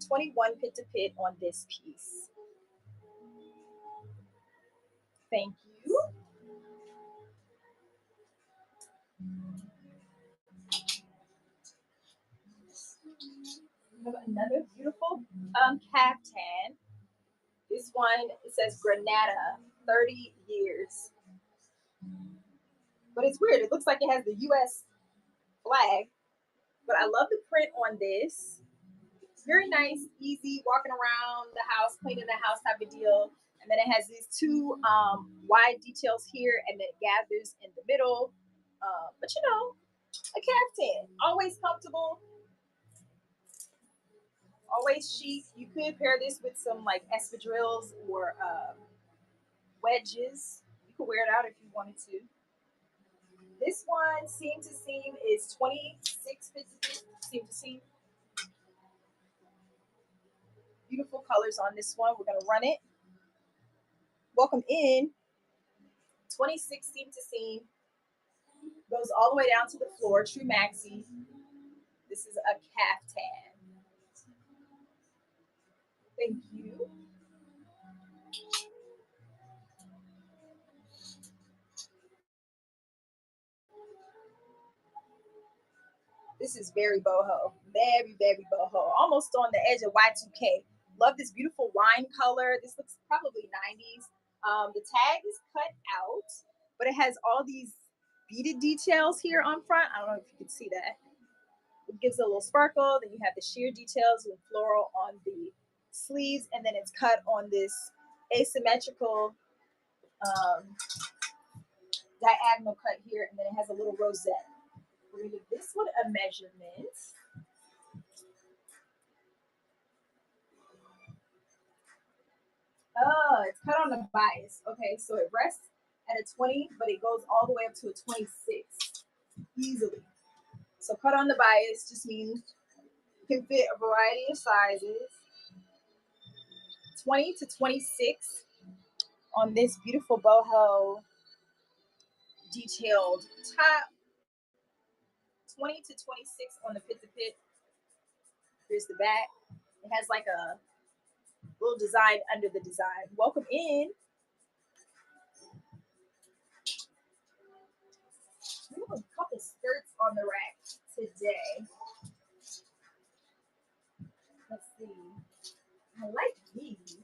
21 pit to pit on this piece. Thank you. We have another beautiful caftan. This one, it says Granada, 30 years. But it's weird. It looks like it has the US flag. But I love the print on this. Very nice, easy, walking around the house, cleaning the house type of deal. And then it has these two wide details here, and then it gathers in the middle. But you know, a caftan, always comfortable, always chic. You could pair this with some like espadrilles or wedges. You could wear it out if you wanted to. This one, seam to seam, is 26 seam to seam. Beautiful colors on this one. We're going to run it. Welcome in. 26 seam to seam. Goes all the way down to the floor. True maxi. This is a caftan. Thank you. This is very boho. Very, very boho. Almost on the edge of Y2K. Love this beautiful wine color. This looks probably 90s. The tag is cut out, but it has all these beaded details here on front. I don't know if you can see that. It gives it a little sparkle. Then you have the sheer details with floral on the sleeves, and then it's cut on this asymmetrical diagonal cut here, and then it has a little rosette. We're gonna give this one a measurement. Oh, it's cut on the bias. Okay, so it rests at a 20, but it goes all the way up to a 26 easily. So cut on the bias just means you can fit a variety of sizes. 20 to 26 on this beautiful boho detailed top. 20 to 26 on the pit to pit. Here's the back. It has like a little design under the design. Welcome in. We have a couple skirts on the rack today. Let's see. I like these.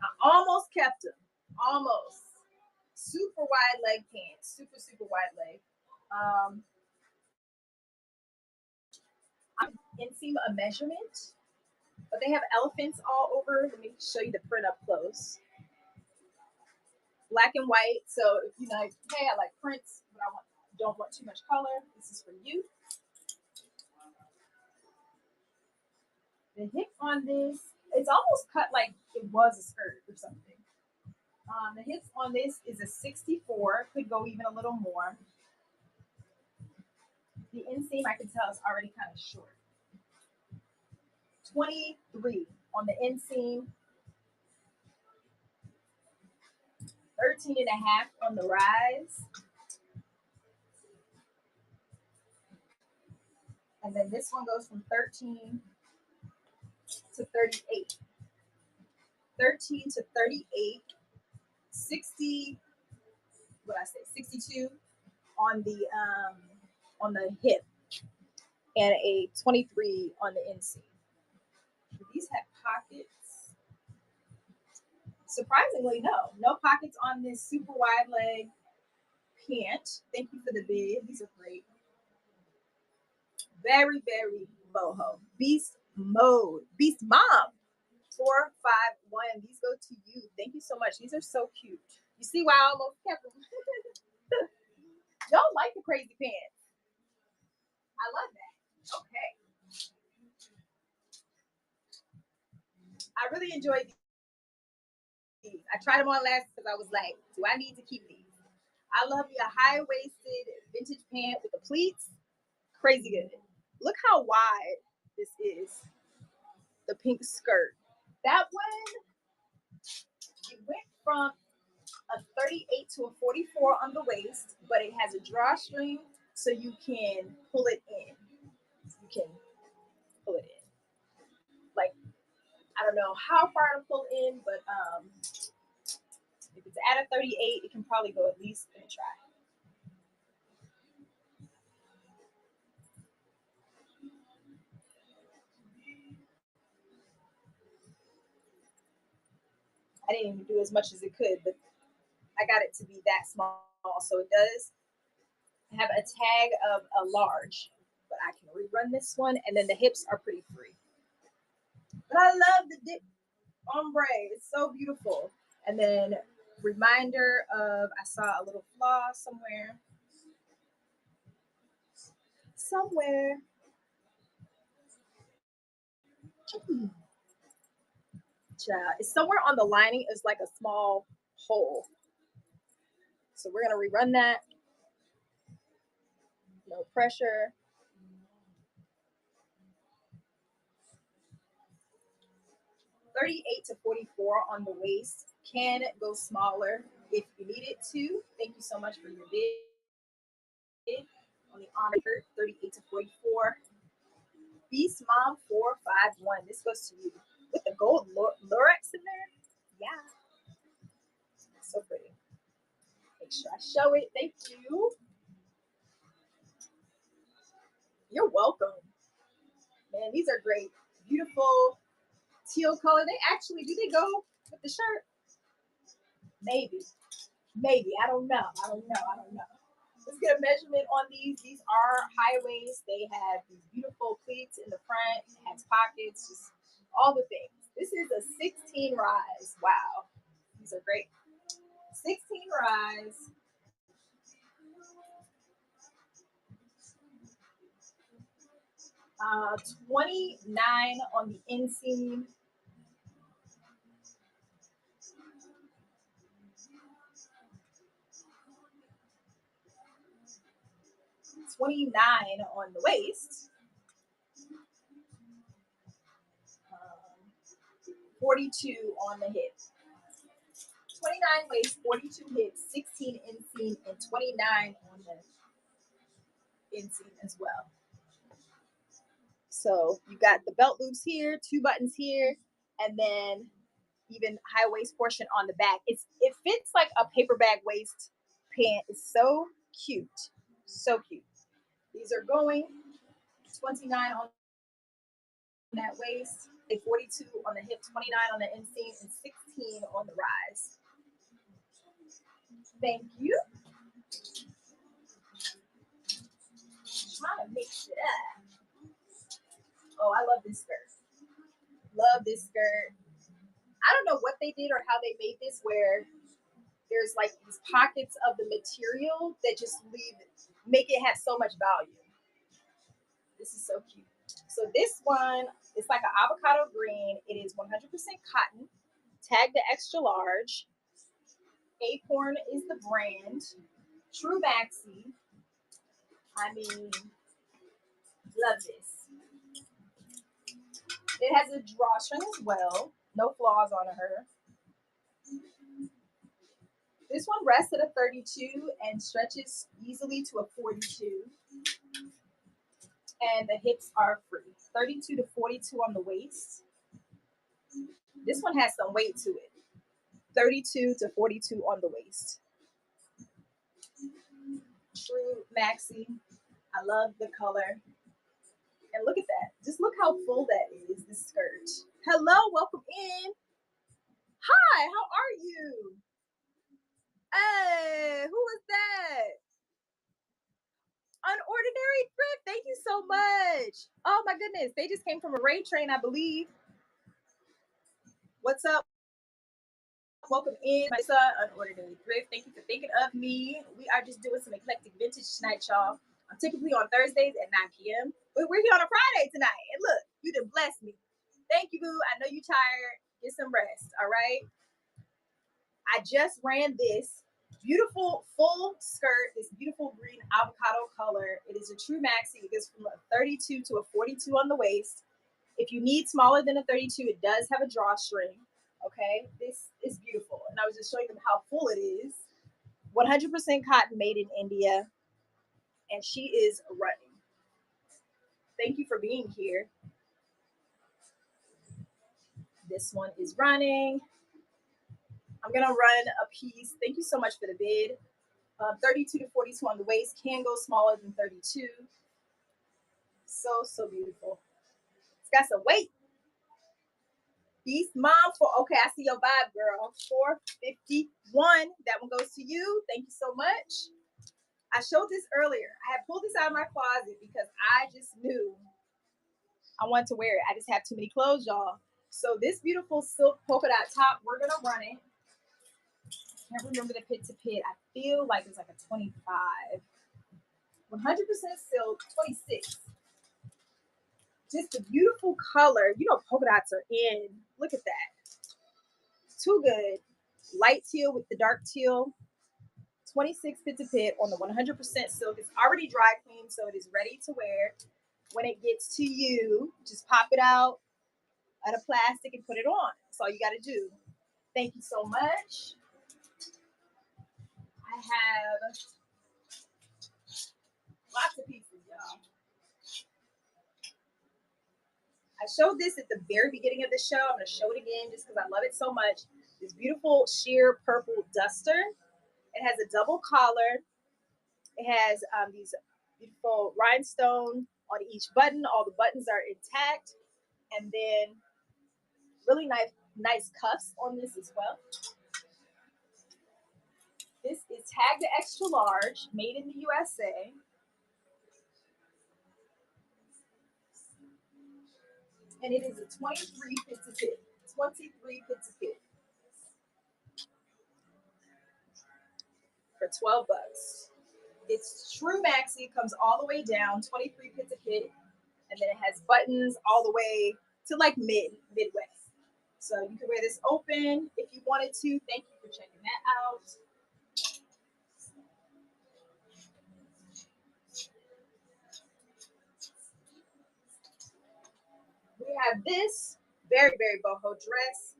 I almost kept them. Almost. Super wide leg pants. super, super wide leg. I'm inseam a measurement, but they have elephants all over. Let me show you the print up close. Black and white. So if you like, hey, I like prints, but don't want too much color, this is for you. The hip on this, it's almost cut like it was a skirt or something. The hip on this is a 64, could go even a little more. The inseam I can tell is already kind of short. 23 on the inseam, 13 and a half on the rise. And then this one goes from 13 to 38. 13 to 38, 60, what I say, 62 on the hip, and a 23 on the inseam. These have pockets. Surprisingly, no pockets on this super wide leg pant. Thank you for the bid. These are great. Very, very boho. Beast mode. Beast mom. 451. These go to you. Thank you so much. These are so cute. You see why I almost kept them. Y'all like the crazy pants. I love that. Okay. I really enjoyed these. I tried them on last because I was like, do I need to keep these? I love the high-waisted vintage pant with the pleats. Crazy good. Look how wide this is. The pink skirt. That one, it went from a 38 to a 44 on the waist, but it has a drawstring so you can pull it in. You can pull it in. Like, I don't know how far to pull in, but if it's at a 38, it can probably go at least in a try. I didn't even do as much as it could, but I got it to be that small. So it does have a tag of a large, but I can rerun this one, and then the hips are pretty free. But I love the dip ombre. It's so beautiful. And then reminder of, I saw a little flaw somewhere. It's somewhere on the lining is like a small hole. So we're gonna rerun that. No pressure. $38 to $44 on the waist. Can go smaller if you need it to. Thank you so much for your bid. On the arm shirt, $38 to $44. Beast Mom 451. This goes to you with the gold lurex in there. Yeah, so pretty. Make sure I show it. Thank you. You're welcome. Man, these are great. Beautiful teal color. They actually, do they go with the shirt? Maybe. Maybe. I don't know. Let's get a measurement on these. These are high waist. They have these beautiful pleats in the front. It has pockets, just all the things. This is a 16 rise. Wow. These are great. 16 rise. Uh, 29 on the inseam. 29 on the waist. 42 on the hip. 29 waist, 42 hips, 16 inseam, and 29 on the inseam as well. So you got the belt loops here, 2 buttons here, and then even high waist portion on the back. It fits like a paper bag waist pant. It's so cute. So cute. These are going 29 on that waist, a 42 on the hip, 29 on the inseam, and 16 on the rise. Thank you. mix it up. Oh, I love this skirt. Love this skirt. I don't know what they did or how they made this where there's like these pockets of the material that just make it have so much value. This is so cute. So this one is like an avocado green. It is 100% cotton, tagged to extra large. Acorn is the brand. True maxi. I mean, love this. It has a drawstring as well. No flaws on her. This one rests at a 32 and stretches easily to a 42. And the hips are free. 32 to 42 on the waist. This one has some weight to it. 32 to 42 on the waist. True maxi. I love the color. And look at that. Just look how full that is, this skirt. Hello, welcome in. Hi, how are you? Hey, who is that? Unordinary Thrift. Thank you so much. Oh my goodness. They just came from a raid train, I believe. What's up? Welcome in, my son, Unordinary Thrift. Thank you for thinking of me. We are just doing some eclectic vintage tonight, y'all. I'm typically on Thursdays at 9 p.m. But we're here on a Friday tonight. And look, you done blessed me. Thank you, boo. I know you're tired. Get some rest, all right? I just ran this beautiful full skirt, this beautiful green avocado color. It is a true maxi. It goes from a 32 to a 42 on the waist. If you need smaller than a 32, it does have a drawstring. Okay, this is beautiful. And I was just showing them how full it is. 100% cotton, made in India. And she is running. Thank you for being here. This one is running. I'm going to run a piece. Thank you so much for the bid. 32 to 42 on the waist. Can go smaller than 32. So beautiful. It's got some weight. Beast Mom for, okay, I see your vibe, girl. 451. That one goes to you. Thank you so much. I showed this earlier. I had pulled this out of my closet because I just knew I wanted to wear it. I just have too many clothes, y'all. So this beautiful silk polka dot top, we're going to run it. I can't remember the pit to pit. I feel like it's like a 25. 100% silk, 26. Just a beautiful color. You know, polka dots are in. Look at that. Too good. Light teal with the dark teal. 26 pit to pit on the 100% silk. It's already dry cleaned, so it is ready to wear. When it gets to you, just pop it out of a plastic and put it on. That's all you got to do. Thank you so much. I have lots of pieces, y'all. I showed this at the very beginning of the show. I'm going to show it again just because I love it so much. This beautiful sheer purple duster. It has a double collar. It has these beautiful rhinestone on each button. All the buttons are intact. And then really nice cuffs on this as well. This is tagged to extra large, made in the USA. And it is a 23 fit to fit. 23 fit to fit. For 12 bucks. It's true maxi, comes all the way down, 23 fit to fit. And then it has buttons all the way to like midway. So you can wear this open if you wanted to. Thank you for checking that out. We have this very boho dress.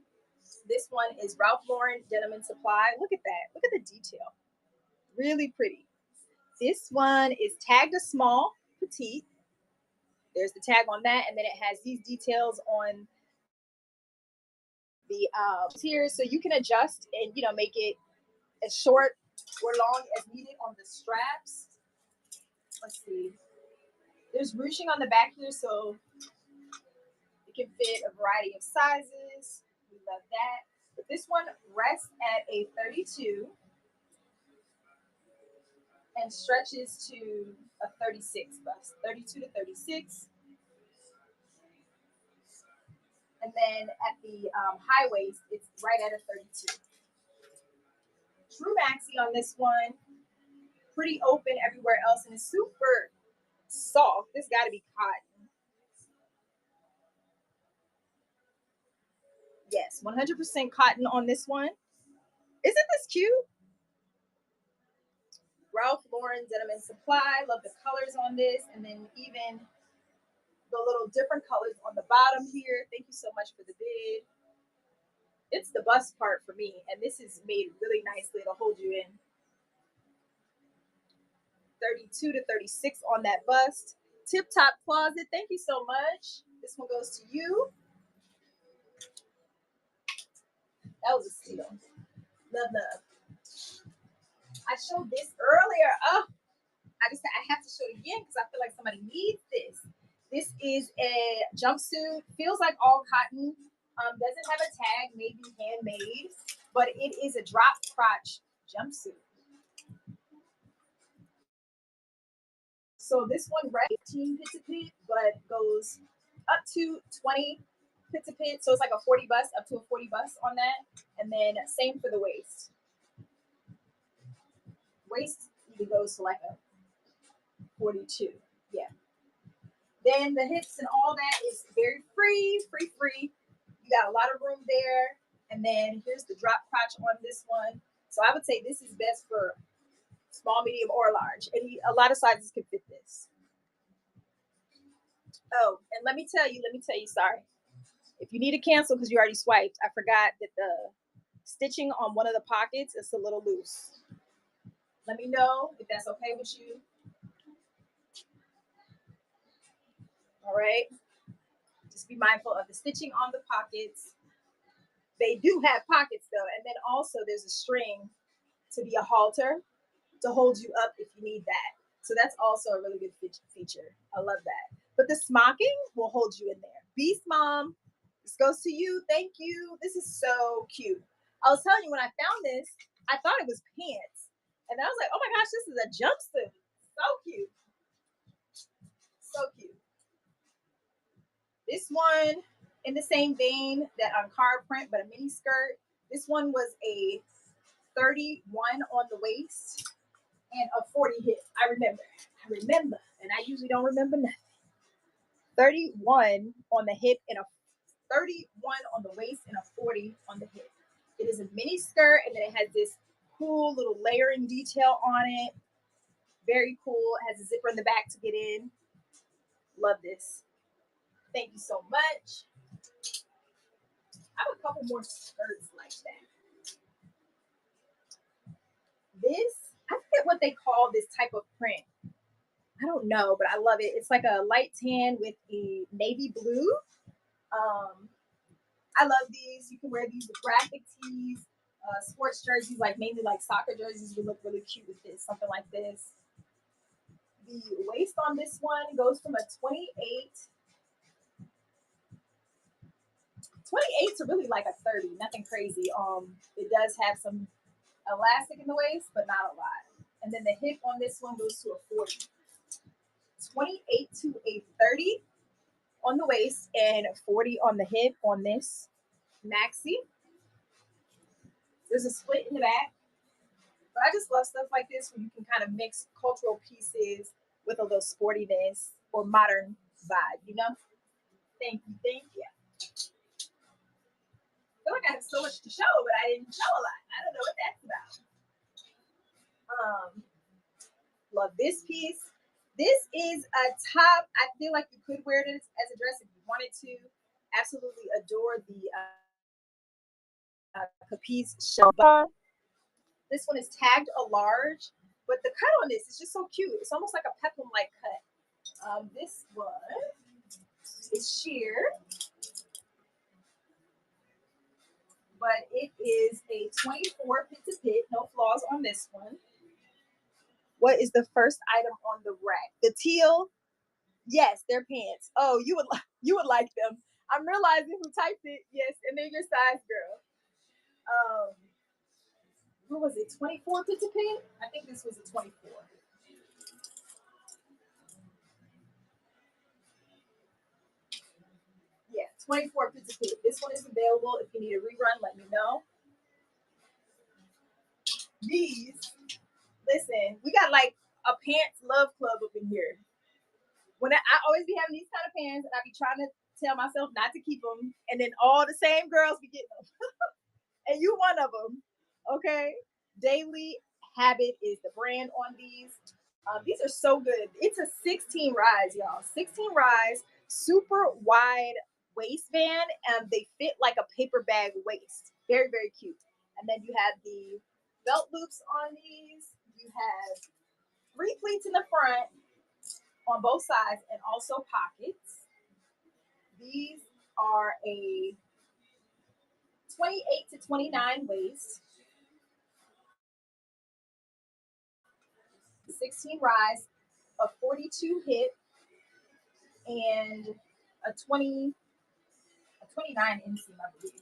This one is Ralph Lauren Denim and Supply. Look at that. Look at the detail. Really pretty. This one is tagged a small, petite. There's the tag on that, and then it has these details on the here, so you can adjust and make it as short or long as needed on the straps. Let's see. There's ruching on the back here, so it can fit a variety of sizes. We love that. But this one rests at a 32. and stretches to a 36 bust, 32 to 36. And then at the high waist, it's right at a 32. True maxi on this one, pretty open everywhere else, and it's super soft. This got to be cotton. Yes, 100% cotton on this one. Isn't this cute? Ralph Lauren Denim and Supply. Love the colors on this, and then even the little different colors on the bottom here. Thank you so much for the bid. It's the bust part for me, and this is made really nicely to hold you in. 32 to 36 on that bust. Tip Top Closet, thank you so much. This one goes to you. That was a steal. Love, love. I showed this earlier. Oh, I have to show it again because I feel like somebody needs this. This is a jumpsuit. Feels like all cotton. Doesn't have a tag, maybe handmade, but it is a drop crotch jumpsuit. So this one, right, 18 pits a pit, but goes up to 20 pits a pit. So it's like a 40 bust, up to a 40 bust on that. And then same for the waist. Waist even goes to like a 42. Yeah. Then the hips and all that is very free. You got a lot of room there. And then here's the drop crotch on this one. So I would say this is best for small, medium, or large. And a lot of sizes can fit this. Oh, and let me tell you, sorry. If you need to cancel because you already swiped, I forgot that the stitching on one of the pockets is a little loose. Let me know if that's okay with you. All right. Just be mindful of the stitching on the pockets. They do have pockets though. And then also there's a string to be a halter to hold you up if you need that. So that's also a really good feature. I love that. But the smocking will hold you in there. Beast Mom, this goes to you. Thank you. This is so cute. I was telling you when I found this, I thought it was pants. And I was like, oh my gosh, this is a jumpsuit. So cute. So cute. This one, in the same vein that on card print, but a mini skirt. This one was a 31 on the waist and a 40 hip. I remember, and I usually don't remember nothing. 31 on the hip and a 31 on the waist and a 40 on the hip. It is a mini skirt, and then it has this cool little layering detail on it. Very cool. It has a zipper in the back to get in. Love this. Thank you so much. I have a couple more skirts like that. This, I forget what they call this type of print. I don't know, but I love it. It's like a light tan with a navy blue. I love these. You can wear these with graphic tees, sports jerseys, like mainly like soccer jerseys would look really cute with this, something like this. The waist on this one goes from a 28 to really like a 30, nothing crazy. It does have some elastic in the waist, but not a lot. And then the hip on this one goes to a 40. 28 to a 30 on the waist and 40 on the hip on this maxi. There's a split in the back. But I just love stuff like this where you can kind of mix cultural pieces with a little sportiness or modern vibe, you know? Thank you, thank you. I feel like I have so much to show, but I didn't show a lot. I don't know what that's about. Love this piece. This is a top. I feel like you could wear it as a dress if you wanted to. Absolutely adore the capiz shelba. This one is tagged a large, but the cut on this is just so cute. It's almost like a peplum-like cut. This one is sheer, but it is a 24 pit to pit. No flaws on this one. What is the first item on the rack? The teal. Yes, they're pants. Oh, you would like them. I'm realizing who typed it. Yes, and they're your size, girl. What was it? 24 pit to pit? I think this was a 24. 24 pizza pit. This one is available. If you need a rerun, let me know. These, listen, we got like a pants love club up in here. When I always be having these kind of pants, and I be trying to tell myself not to keep them, and then all the same girls be getting them, and you one of them, okay? Daily Habit is the brand on these. These are so good. It's a 16 rise, y'all. 16 rise, super wide waistband, and they fit like a paper bag waist. Very, very cute. And then you have the belt loops on these. You have 3 pleats in the front on both sides and also pockets. These are a 28 to 29 waist, 16 rise, a 42 hip, and a 29 inseam, I believe.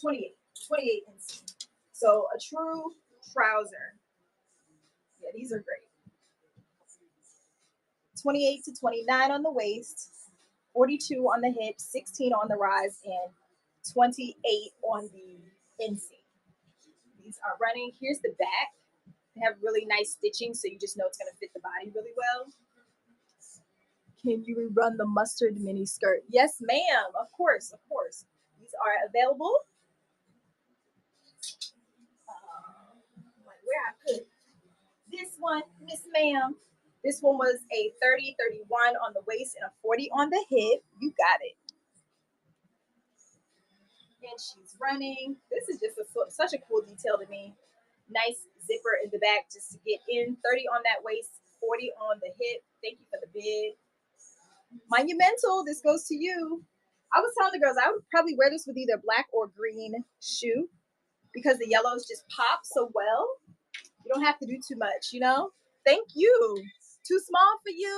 28 inseam. So a true trouser. Yeah, these are great. 28 to 29 on the waist, 42 on the hip, 16 on the rise, and 28 on the inseam. These are running. Here's the back. They have really nice stitching, so you just know it's going to fit the body really well. Can you rerun the mustard mini skirt? Yes, ma'am. Of course, of course. These are available. Where I could. This one, Miss Ma'am. This one was a 30, 31 on the waist and a 40 on the hip. You got it. And she's running. This is just such a cool detail to me. Nice zipper in the back just to get in. 30 on that waist, 40 on the hip. Thank you for the bid. Monumental, this goes to you. I was telling the girls I would probably wear this with either black or green shoe because the yellows just pop so well. You don't have to do too much, you know? Thank you. Too small for you?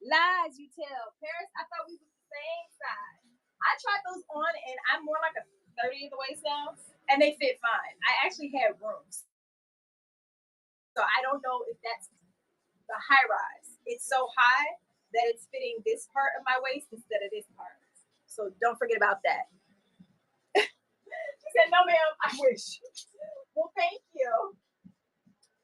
Lies you tell. Paris, I thought we was the same size. I tried those on and I'm more like a 30 at the waist now, and they fit fine. I actually had rooms. So I don't know if that's the high rise. It's so high that it's fitting this part of my waist instead of this part. So don't forget about that. She said, no, ma'am, I wish. Well, thank you.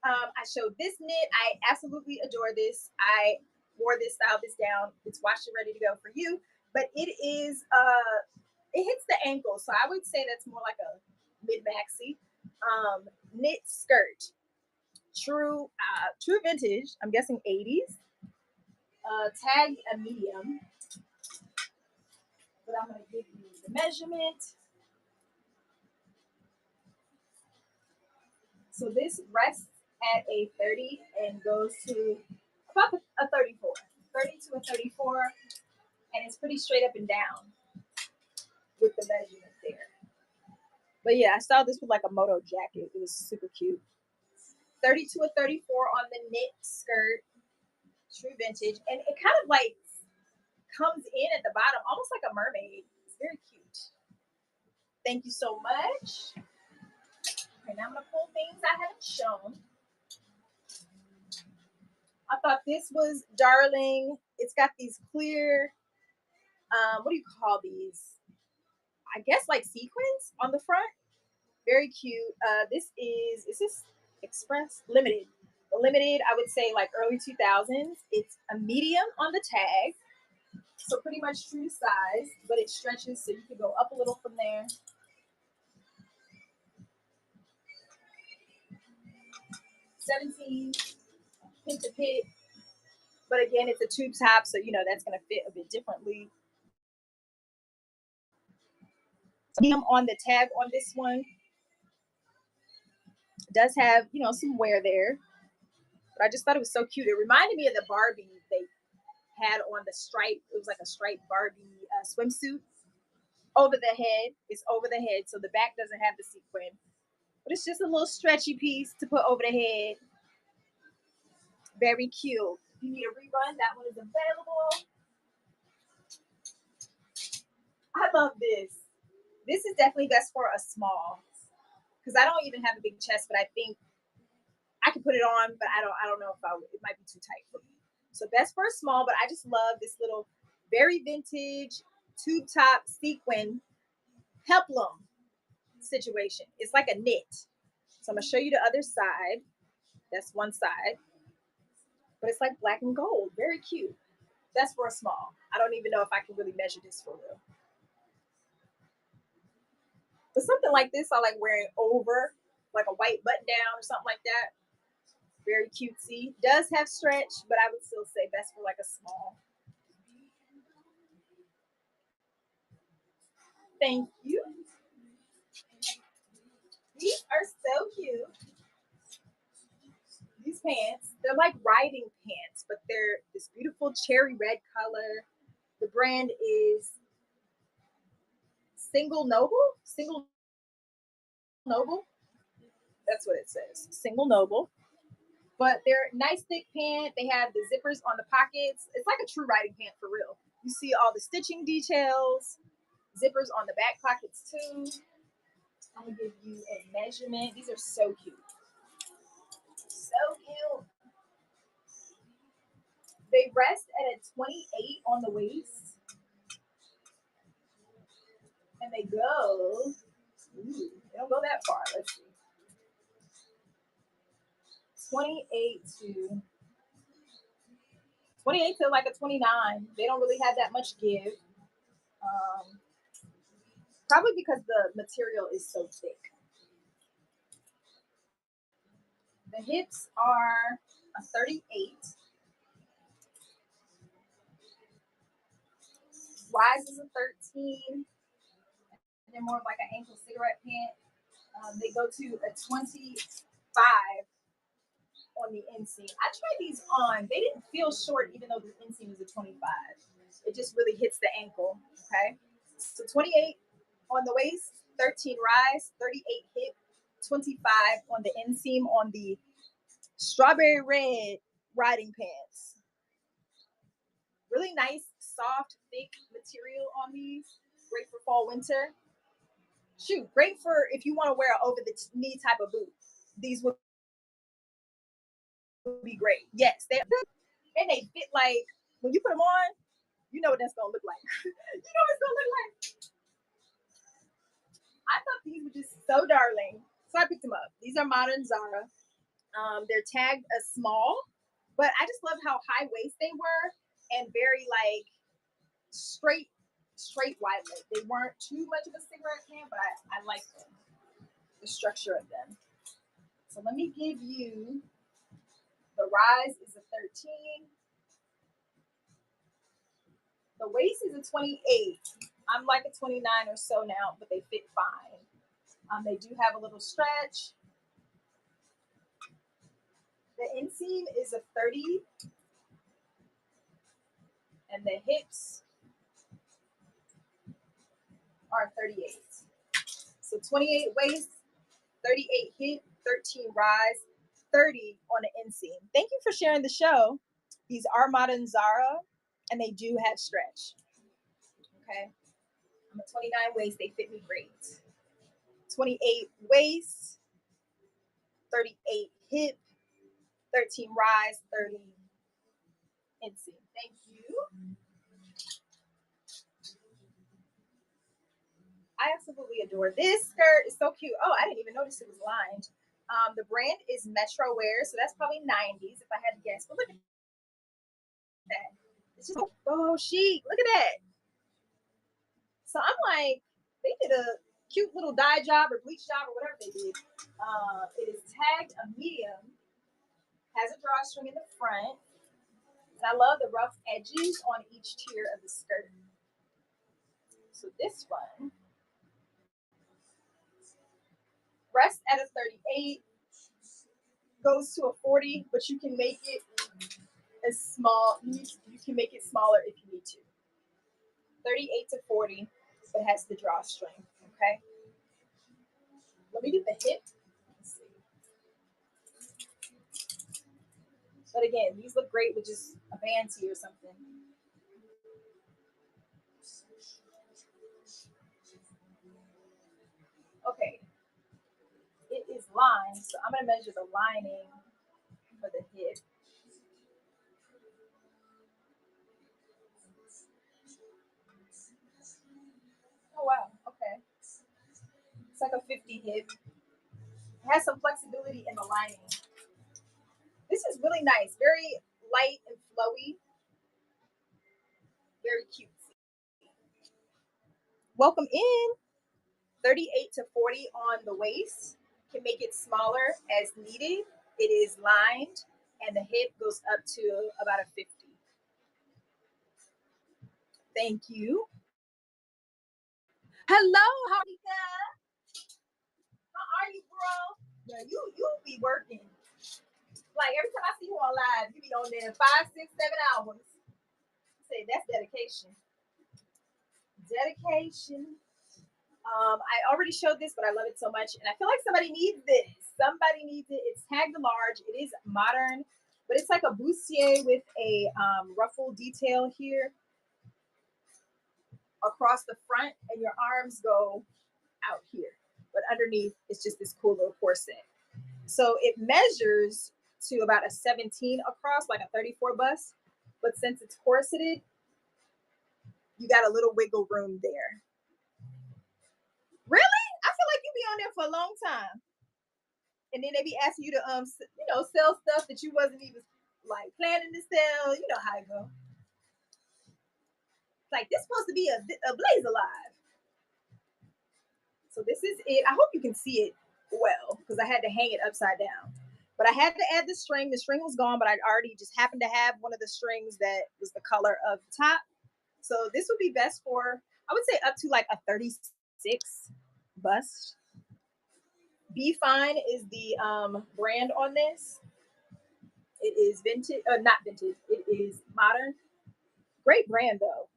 I showed this knit. I absolutely adore this. I wore this, styled this down. It's washed and ready to go for you. But it is, it hits the ankle. So I would say that's more like a mid-maxi knit skirt. True vintage. I'm guessing 80s. Tag a medium. But I'm going to give you the measurement. So this rests at a 30 and goes to about a 34. 30 to a 34. And it's pretty straight up and down with the measurement there. But yeah, I styled this with like a moto jacket. It was super cute. 30 to a 34 on the knit skirt. True vintage. And it kind of like comes in at the bottom, almost like a mermaid. It's very cute. Thank you so much. Okay, now I'm going to pull things I haven't shown. I thought this was darling. It's got these clear, what do you call these? I guess like sequins on the front. Very cute. This is this Express? Limited. The limited, I would say like early 2000s. It's a medium on the tag. So pretty much true to size, but it stretches so you can go up a little from there. $17, pin to pit. But again, it's a tube top, so you know that's going to fit a bit differently. On the tag on this one does have, you know, some wear there. But I just thought it was so cute. It reminded me of the Barbie they had on the stripe. It was like a striped Barbie swimsuit. Over the head. It's over the head, so the back doesn't have the sequin. But it's just a little stretchy piece to put over the head. Very cute. If you need a rerun, that one is available. I love this. This is definitely best for a small. Because I don't even have a big chest, but I think I can put it on, but I don't know if it might be too tight for me. So best for a small, but I just love this little very vintage tube top sequin peplum situation. It's like a knit. So I'm gonna show you the other side. That's one side, but it's like black and gold. Very cute. That's for a small. I don't even know if I can really measure this for real. But something like this, I like wearing over like a white button down or something like that. Very cutesy. Does have stretch, but I would still say best for like a small. Thank you. These are so cute. These pants, they're like riding pants, but they're this beautiful cherry red color. The brand is Single Noble. Single Noble. That's what it says. Single Noble. But they're nice thick pant. They have the zippers on the pockets. It's like a true riding pant for real. You see all the stitching details, zippers on the back pockets too. I'm gonna give you a measurement. These are so cute. So cute. They rest at a 28 on the waist. And they go, they don't go that far. Let's see. 28 to 28 to like a 29. They don't really have that much give. Probably because the material is so thick. The hips are a 38. Rise is a 13. And they're more of like an ankle cigarette pant. They go to a 25 on the inseam. I tried these on. They didn't feel short even though the inseam is a 25. It just really hits the ankle. Okay. So 28 on the waist, 13 rise, 38 hip, 25 on the inseam on the strawberry red riding pants. Really nice, soft, thick material on these. Great for fall, winter. Shoot, great for if you want to wear an over the knee type of boot. These would be great. Yes, they and they fit like when you put them on, you know what that's gonna look like. You know what it's gonna look like. I thought these were just so darling, so I picked them up. These are modern Zara. They're tagged as small, but I just love how high waist they were and very like straight wide leg. They weren't too much of a cigarette can, but I like them, the structure of them. So let me give you the rise is a 13. The waist is a 28. I'm like a 29 or so now, but they fit fine. They do have a little stretch. The inseam is a 30, and the hips are 38. So 28 waist, 38 hip, 13 rise, 30 on the inseam. Thank you for sharing the show. These are modern Zara, and they do have stretch. Okay. I'm a 29 waist. They fit me great. 28 waist, 38 hip, 13 rise, 30 inseam. Thank you. I absolutely adore this skirt. It's so cute. Oh, I didn't even notice it was lined. The brand is Metro Wear, so that's probably 90s if I had to guess. But look at that. It's just oh chic. Look at that. So I'm like, they did a cute little dye job or bleach job or whatever they did. It is tagged a medium, has a drawstring in the front, and I love the rough edges on each tier of the skirt. So this one rests at a 38, goes to a 40, but you can make it as small. You can make it smaller if you need to. 38 to 40, but has the drawstring. Okay. Let me get the hip. Let's see. But again, these look great with just a band tee or something. Okay. It is lined, so I'm gonna measure the lining for the hip. 50 hip. It has some flexibility in the lining. This is really nice, very light and flowy, very cute. Welcome in. 38 to 40 on the waist. Can make it smaller as needed. It is lined and the hip goes up to about a 50. Thank you. Hello, Harika. How are you, bro? Yeah, you be working. Like every time I see you on live, you be on there 5, 6, 7 hours. Say that's dedication. Dedication. I already showed this, but I love it so much, and I feel like somebody needs this. Somebody needs it. It's tagged large. It is modern, but it's like a bustier with a ruffle detail here across the front, and your arms go out here. But underneath, it's just this cool little corset. So it measures to about a 17 across, like a 34 bust. But since it's corseted, you got a little wiggle room there. Really? I feel like you be on there for a long time. And then they be asking you to sell stuff that you wasn't even like planning to sell. You know how it go. It's like this supposed to be a blaze alive. So this is it. I hope you can see it well because I had to hang it upside down. But I had to add the string. The string was gone, but I already just happened to have one of the strings that was the color of the top. So this would be best for, I would say, up to like a 36 bust. Be Fine is the brand on this. It is vintage, not vintage. It is modern. Great brand though.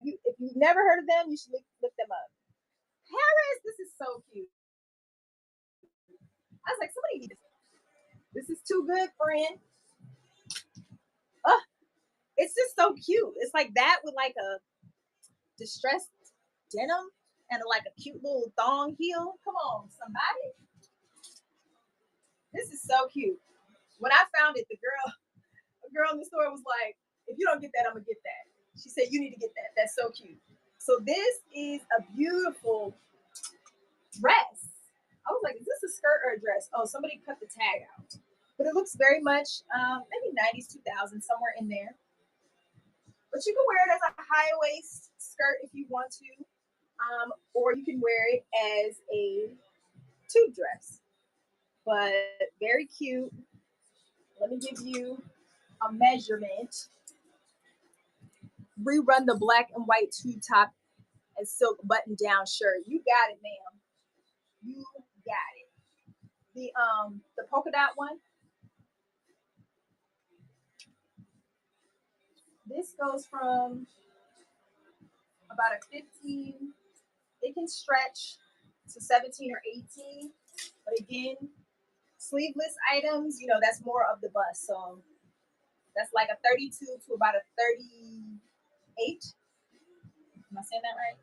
If you've never heard of them, you should look them up. Paris, this is so cute. I was like, somebody need this. This is too good, friend. Oh, it's just so cute. It's like that with like a distressed denim and like a cute little thong heel. Come on, somebody. This is so cute. When I found it, a girl in the store was like, if you don't get that, I'm gonna get that. She said, you need to get that. That's so cute. So this is a beautiful dress. I was like, is this a skirt or a dress? Oh, somebody cut the tag out. But it looks very much maybe 90s, 2000s, somewhere in there. But you can wear it as a high waist skirt if you want to, or you can wear it as a tube dress. But very cute. Let me give you a measurement. Rerun the black and white tube top and silk button down shirt. You got it, ma'am. You got it. The polka dot one. This goes from about a 15. It can stretch to 17 or 18. But again, sleeveless items, that's more of the bust. So that's like a 32 to about a 38. Am I saying that right?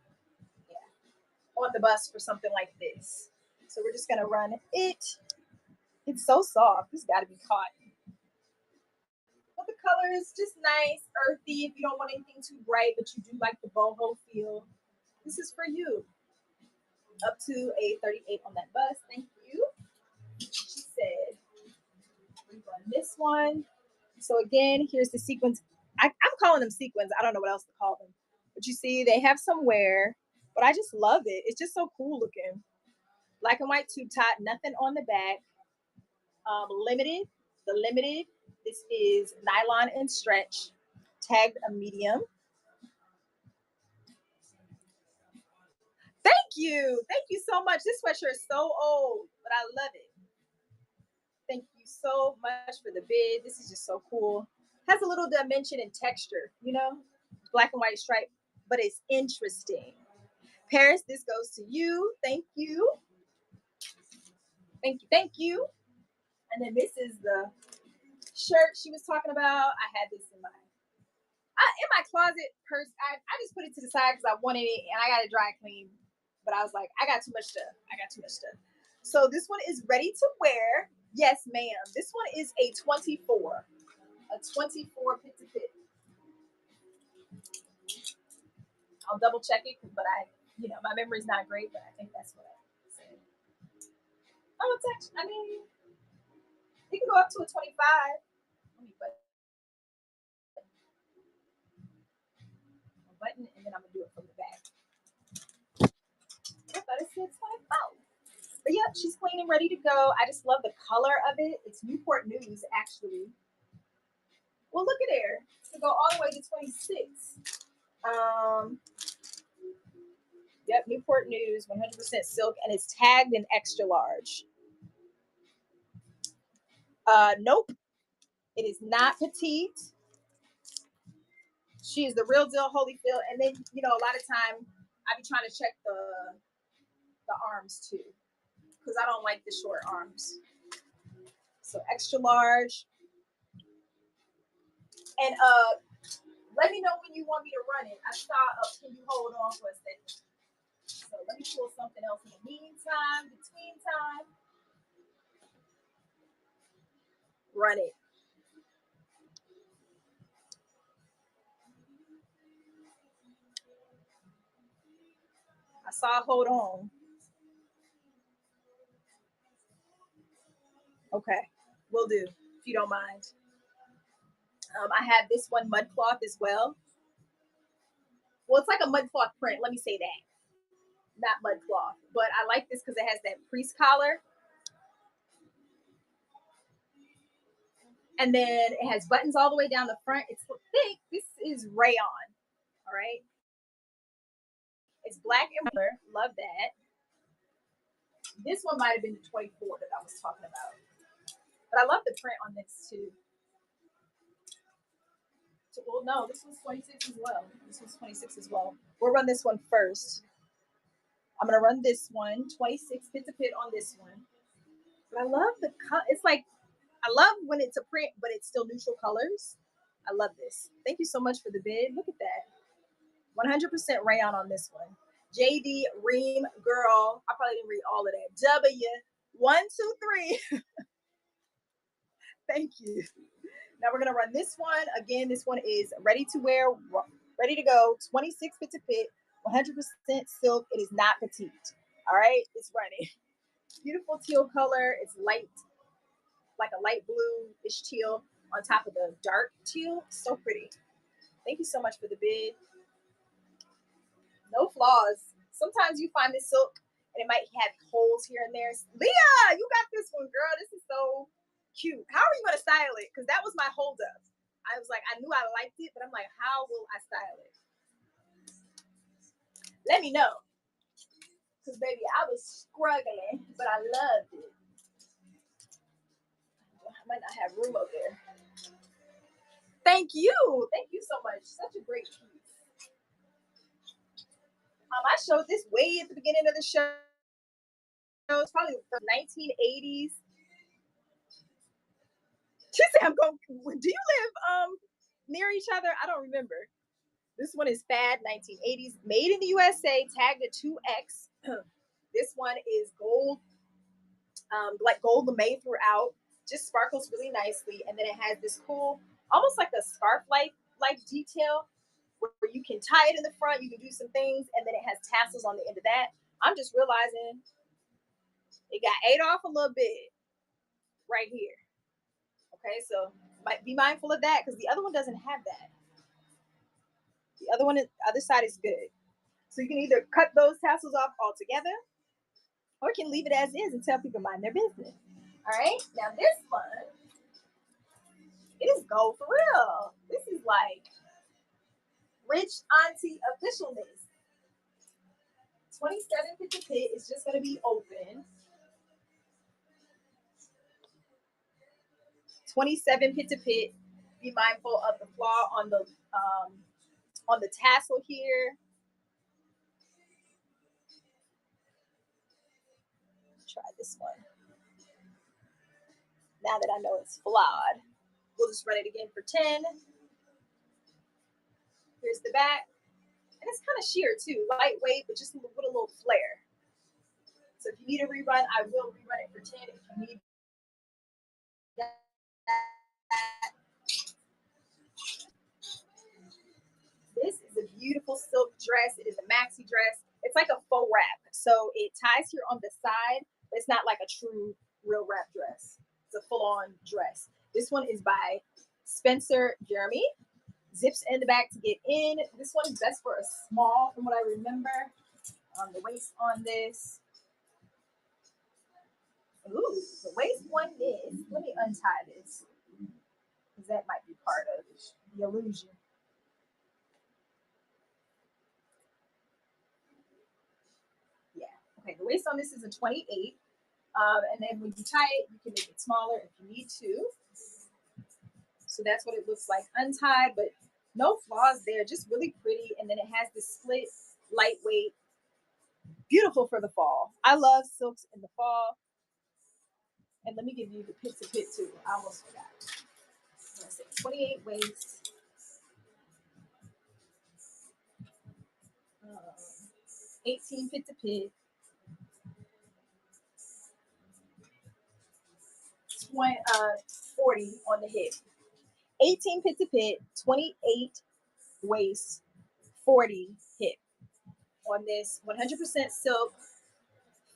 Yeah. On the bust for something like this. So we're just gonna run it. It's so soft. This got to be cotton. But the color is just nice, earthy. If you don't want anything too bright, but you do like the boho feel, this is for you. Up to a 38 on that bust. Thank you. She said, we run this one. So again, here's the sequins. I'm calling them sequins. I don't know what else to call them. But you see, they have some wear, but I just love it. It's just so cool looking. Black and white tube top, nothing on the back. Limited. The limited. This is nylon and stretch, tagged a medium. Thank you. Thank you so much. This sweatshirt is so old, but I love it. Thank you so much for the bid. This is just so cool. Has a little dimension and texture, black and white stripe, but it's interesting. Paris, this goes to you. Thank you. Thank you. Thank you. And then this is the shirt she was talking about. I had this in my closet purse. I just put it to the side because I wanted it and I got it dry clean. But I was like, I got too much stuff. So this one is ready to wear. Yes, ma'am. This one is a 24. A 24 pit to pit. I'll double check it, but my memory's not great, but I think that's what I said. Oh, it's actually, I mean, you can go up to a 25. Let me button, and then I'm gonna do it from the back. I thought it said 25. But yep, she's clean and ready to go. I just love the color of it. It's Newport News, actually. Well, look at there. To go all the way to 26. Um, yep, Newport News, 100% silk, and it's tagged in extra large. Nope, it is not petite. She is the real deal, Holyfield. And then, you know, a lot of time I be trying to check the arms too, because I don't like the short arms. So extra large. And let me know when you want me to run it. I saw can you hold on for a second? So let me pull something else in the meantime, between time. Run it. I saw hold on. Okay, will do, if you don't mind. I have this one mud cloth as well. Well, it's like a mud cloth print. Let me say that. Not mud cloth. But I like this because it has that priest collar. And then it has buttons all the way down the front. It's thick. This is rayon. All right. It's black and color. Love that. This one might have been the 24 that I was talking about. But I love the print on this too. Well, no, this one's 26 as well. This one's 26 as well. We'll run this one first. I'm gonna run this one, 26 pit to pit on this one. But I love the cut. It's like I love when it's a print, but it's still neutral colors. I love this. Thank you so much for the bid. Look at that. 100% rayon on this one. JD Ream Girl. I probably didn't read all of that. W123. Thank you. Now we're gonna run this one again. This one is ready to wear, ready to go. 26 pit to pit, 100% silk. It is not petite. All right, it's running. Beautiful teal color. It's light, like a light blue-ish teal on top of the dark teal. So pretty. Thank you so much for the bid. No flaws. Sometimes you find this silk and it might have holes here and there. Leah, you got this one, girl. This is so cute. How are you gonna style it? Because that was my holdup. I was like, I knew I liked it, but I'm like, how will I style it? Let me know. Because baby, I was struggling, but I loved it. I might not have room over there. Thank you. Thank you so much. Such a great piece. I showed this way at the beginning of the show. It's probably the 1980s. She said, "I'm going. Do you live near each other? I don't remember." This one is Fad 1980s, made in the USA, tagged at 2X. This one is gold, like gold lame throughout. Just sparkles really nicely, and then it has this cool, almost like a scarf like detail where you can tie it in the front. You can do some things, and then it has tassels on the end of that. I'm just realizing it got ate off a little bit right here. Okay, so might be mindful of that because the other one doesn't have that. The other one, the other side is good. So you can either cut those tassels off altogether, or you can leave it as is and tell people mind their business. All right. Now this one, it is gold for real. This is like rich auntie officialness. 27 pit to pit is just going to be open. 27 pit to pit. Be mindful of the flaw on the tassel here. Let's try this one. Now that I know it's flawed, we'll just run it again for 10. Here's the back. And it's kind of sheer too, lightweight, but just with a little flair. So if you need a rerun, I will rerun it for 10 if you need that. This is a beautiful silk dress. It is a maxi dress. It's like a faux wrap. So it ties here on the side, But it's not like a true real wrap dress. It's a full-on dress. This one is by Spencer Jeremy. Zips in the back to get in. This one is best for a small, from what I remember. The waist on this. Ooh, the waist one is. Let me untie this because that might be part of the illusion. Yeah. Okay. The waist on this is a 28. And then when you tie it, you can make it smaller if you need to. So that's what it looks like untied, but no flaws there, just really pretty. And then it has this split, lightweight, beautiful for the fall. I love silks in the fall. And let me give you the pit to pit too. I almost forgot. 28 waist, 18 pit to pit, 40 on the hip. 18 pit to pit, 28 waist, 40 hip on this 100% silk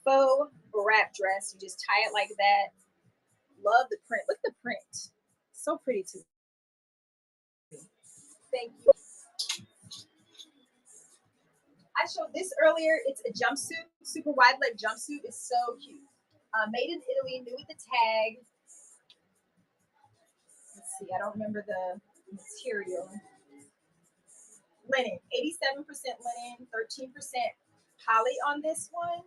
faux wrap dress. You just tie it like that. Love the print. Look at the print. So pretty too. Thank you. I showed this earlier. It's a jumpsuit, super wide leg jumpsuit. It's so cute. Made in Italy, new with the tag. Let's see, I don't remember the material. Linen, 87% linen, 13% poly on this one.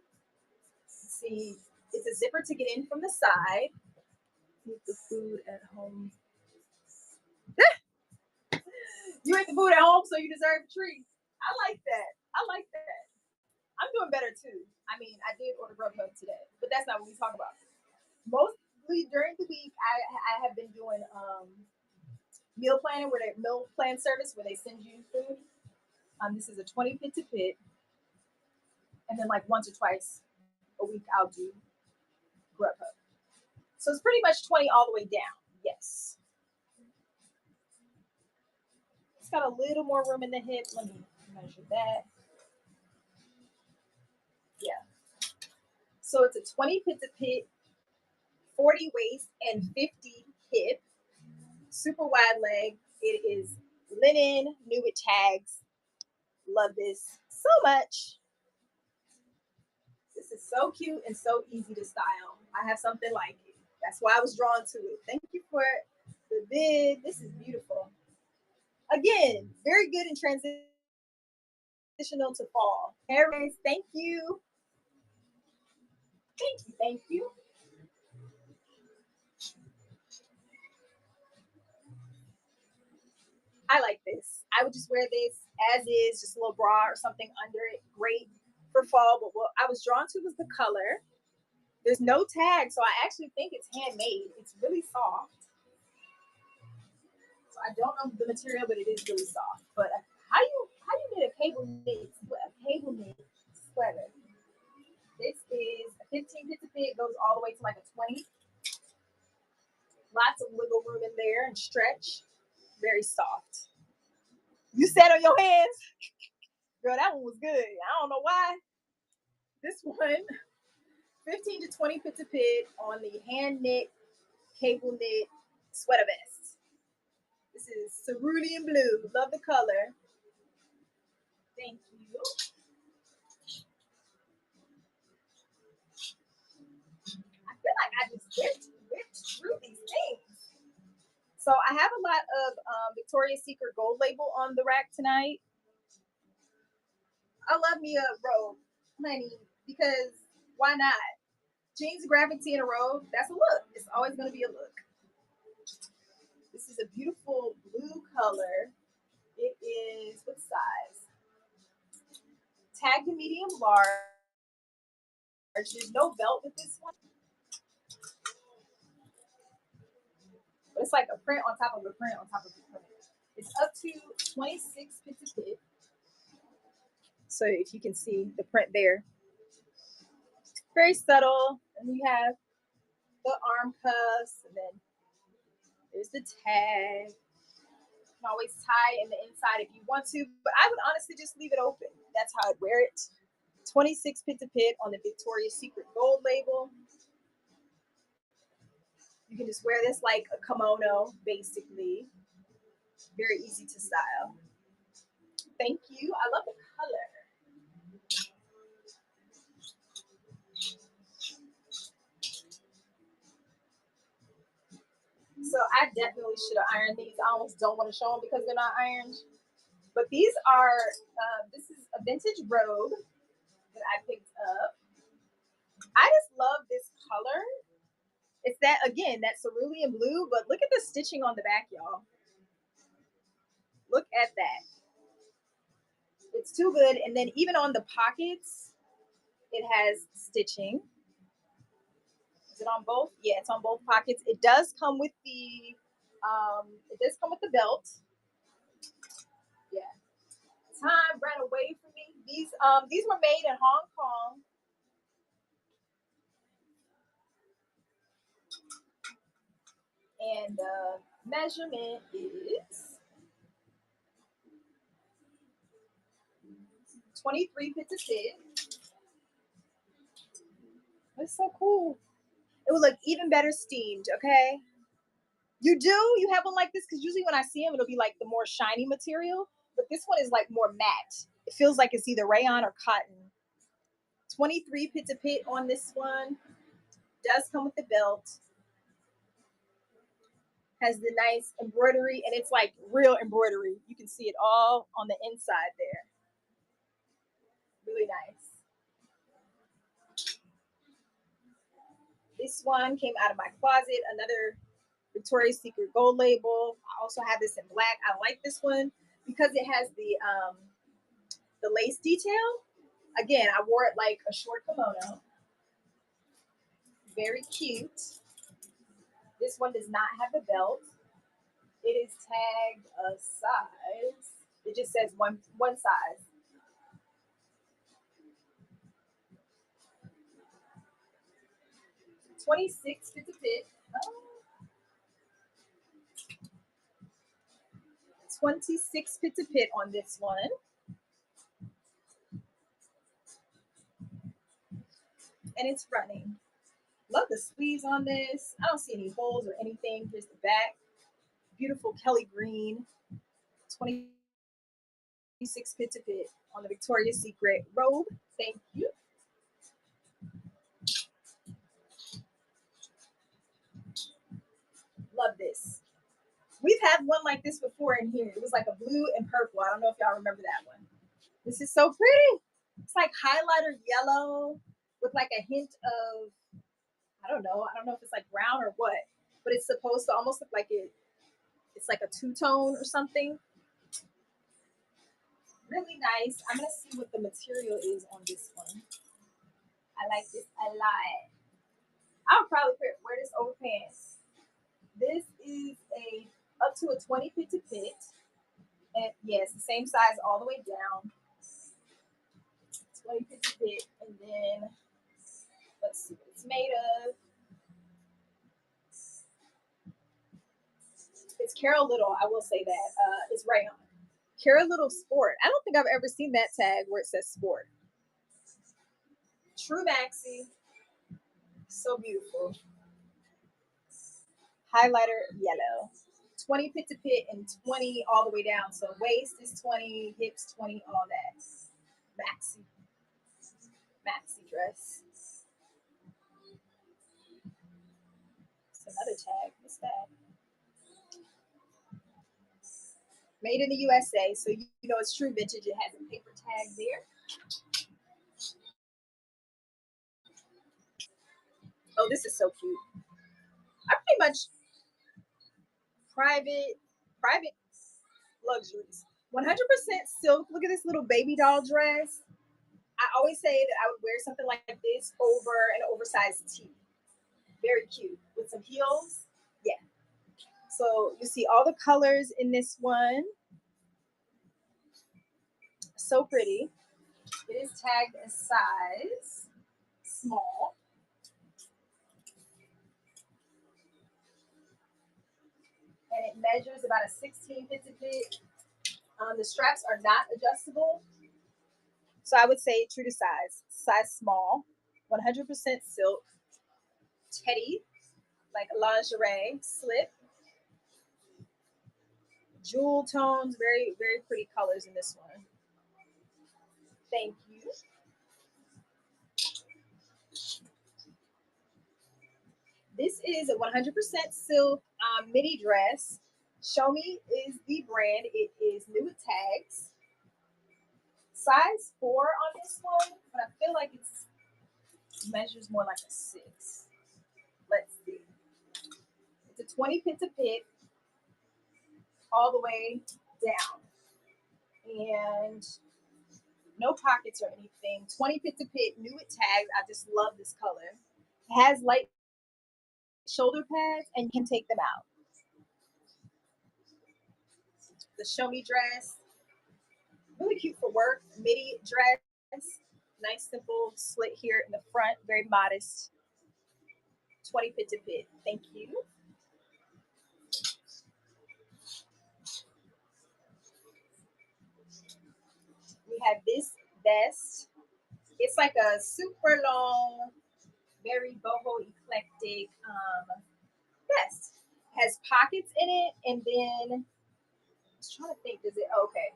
Let's see, it's a zipper to get in from the side. Eat the food at home. You ate the food at home, so you deserve a treat. I like that. I like that. I'm doing better too. I mean, I did order Grubhub today, but that's not what we talk about. Mostly during the week, I have been doing meal planning, where they meal plan service where they send you food. This is a 20 pit to pit, and then like once or twice a week I'll do Grubhub. So it's pretty much 20 all the way down. Yes. It's got a little more room in the hip. Let me measure that. Yeah. So it's a 20 pit to pit, 40 waist, and 50 hip. Super wide leg. It is linen, new with tags. Love this so much. This is so cute and so easy to style. I have something like it. That's why I was drawn to it. Thank you for the bid. This is beautiful. Again, very good in transitional to fall. Airways, thank you. Thank you. Thank you. I like this. I would just wear this as is, just a little bra or something under it. Great for fall. But what I was drawn to was the color. There's no tag, so I actually think it's handmade. It's really soft. So I don't know the material, but it is really soft. But how you knit a cable knit sweater? This is a 15 pit to pit, goes all the way to like a 20. Lots of wiggle room in there and stretch. Very soft. You sat on your hands, girl. That one was good. I don't know why. This one, 15 to 20 pit to pit on the hand knit cable knit sweater vest. This is cerulean blue. Love the color. Thank you. I feel like I just whipped through these things. So I have a lot of Victoria's Secret Gold Label on the rack tonight. I love me a robe, honey, because why not? Jeans, graphic tee, and a robe, that's a look. It's always going to be a look. This is a beautiful blue color. It is, what size? Tag to medium large. There's no belt with this one. But it's like a print on top of a print on top of a print. It's up to 26 pit to pit. So if you can see the print there. Very subtle. And you have the arm cuffs, and then there's the tag. You can always tie in the inside if you want to, but I would honestly just leave it open. That's how I'd wear it. 26 pizza pit on the Victoria's Secret gold label. You can just wear this like a kimono, basically. Very easy to style. Thank you. I love the color. So I definitely should have ironed these. I almost don't want to show them because they're not ironed. But these are, this is a vintage robe that I picked up. I just love this color. It's that, again, that cerulean blue, but look at the stitching on the back, y'all. Look at that. It's too good. And then even on the pockets, it has stitching. Is it on both? Yeah, it's on both pockets. It does come with the belt. Yeah. Time ran away from me. These were made in Hong Kong. And the measurement is 23 pits of fit. That's so cool. It would look even better steamed, okay? You do? You have one like this? Because usually when I see them, it'll be like the more shiny material. But this one is like more matte. It feels like it's either rayon or cotton. 23 pits of pit on this one. Does come with the belt. Has the nice embroidery, and it's like real embroidery. You can see it all on the inside there. Really nice. This one came out of my closet. Another Victoria's Secret gold label. I also have this in black. I like this one because it has the lace detail. Again, I wore it like a short kimono. Very cute. This one does not have a belt. It is tagged a size. It just says one size. 26 fits a fit. 26 fits a pit on this one. And it's running. Love the sleeves on this. I don't see any holes or anything. Here's the back. Beautiful Kelly green. 26 pits a pit on the Victoria's Secret robe. Thank you. Love this. We've had one like this before in here. It was like a blue and purple. I don't know if y'all remember that one. This is so pretty. It's like highlighter yellow with like a hint of, I don't know if it's like brown or what, but it's supposed to almost look like it's like a two-tone or something. Really nice. I'm gonna see what the material is on this one. I like this a lot. I'll probably wear this over pants. This is up to a 20 pit to pit. And yes, the same size all the way down. 20 pit to pit. And then let's see what it's made of. It's Carol Little, I will say that. It's rayon. Carol Little Sport. I don't think I've ever seen that tag where it says sport. True maxi. So beautiful. Highlighter yellow. 20 pit to pit and 20 all the way down. So waist is 20, hips 20, all that. Maxi. Maxi dress. It's another tag. What's that? Made in the USA. So you know it's true vintage. It has a paper tag there. Oh, this is so cute. I pretty much private luxuries. 100% silk. Look at this little baby doll dress. I always say that I would wear something like this over an oversized tee. Very cute with some heels. Yeah. So you see all the colors in this one. So pretty. It is tagged as size small. And it measures about a 16 fit to fit. The straps are not adjustable. So I would say true to size small, 100% silk, teddy, like lingerie, slip, jewel tones, very, very pretty colors in this one. Thank you. This is a 100% silk midi dress. Show Me is the brand. It is new with tags. Size 4 on this one, but I feel like it measures more like a 6. Let's see. It's a 20 pit to pit all the way down. And no pockets or anything. 20 pit to pit, new with tags. I just love this color. It has light shoulder pads and you can take them out. The Show Me dress, really cute for work. Midi dress, nice simple slit here in the front, very modest. 20 pit to pit. Thank you. We have this vest. It's like a super long, very boho eclectic vest. Has pockets in it, and then I was trying to think, does it? Oh, okay.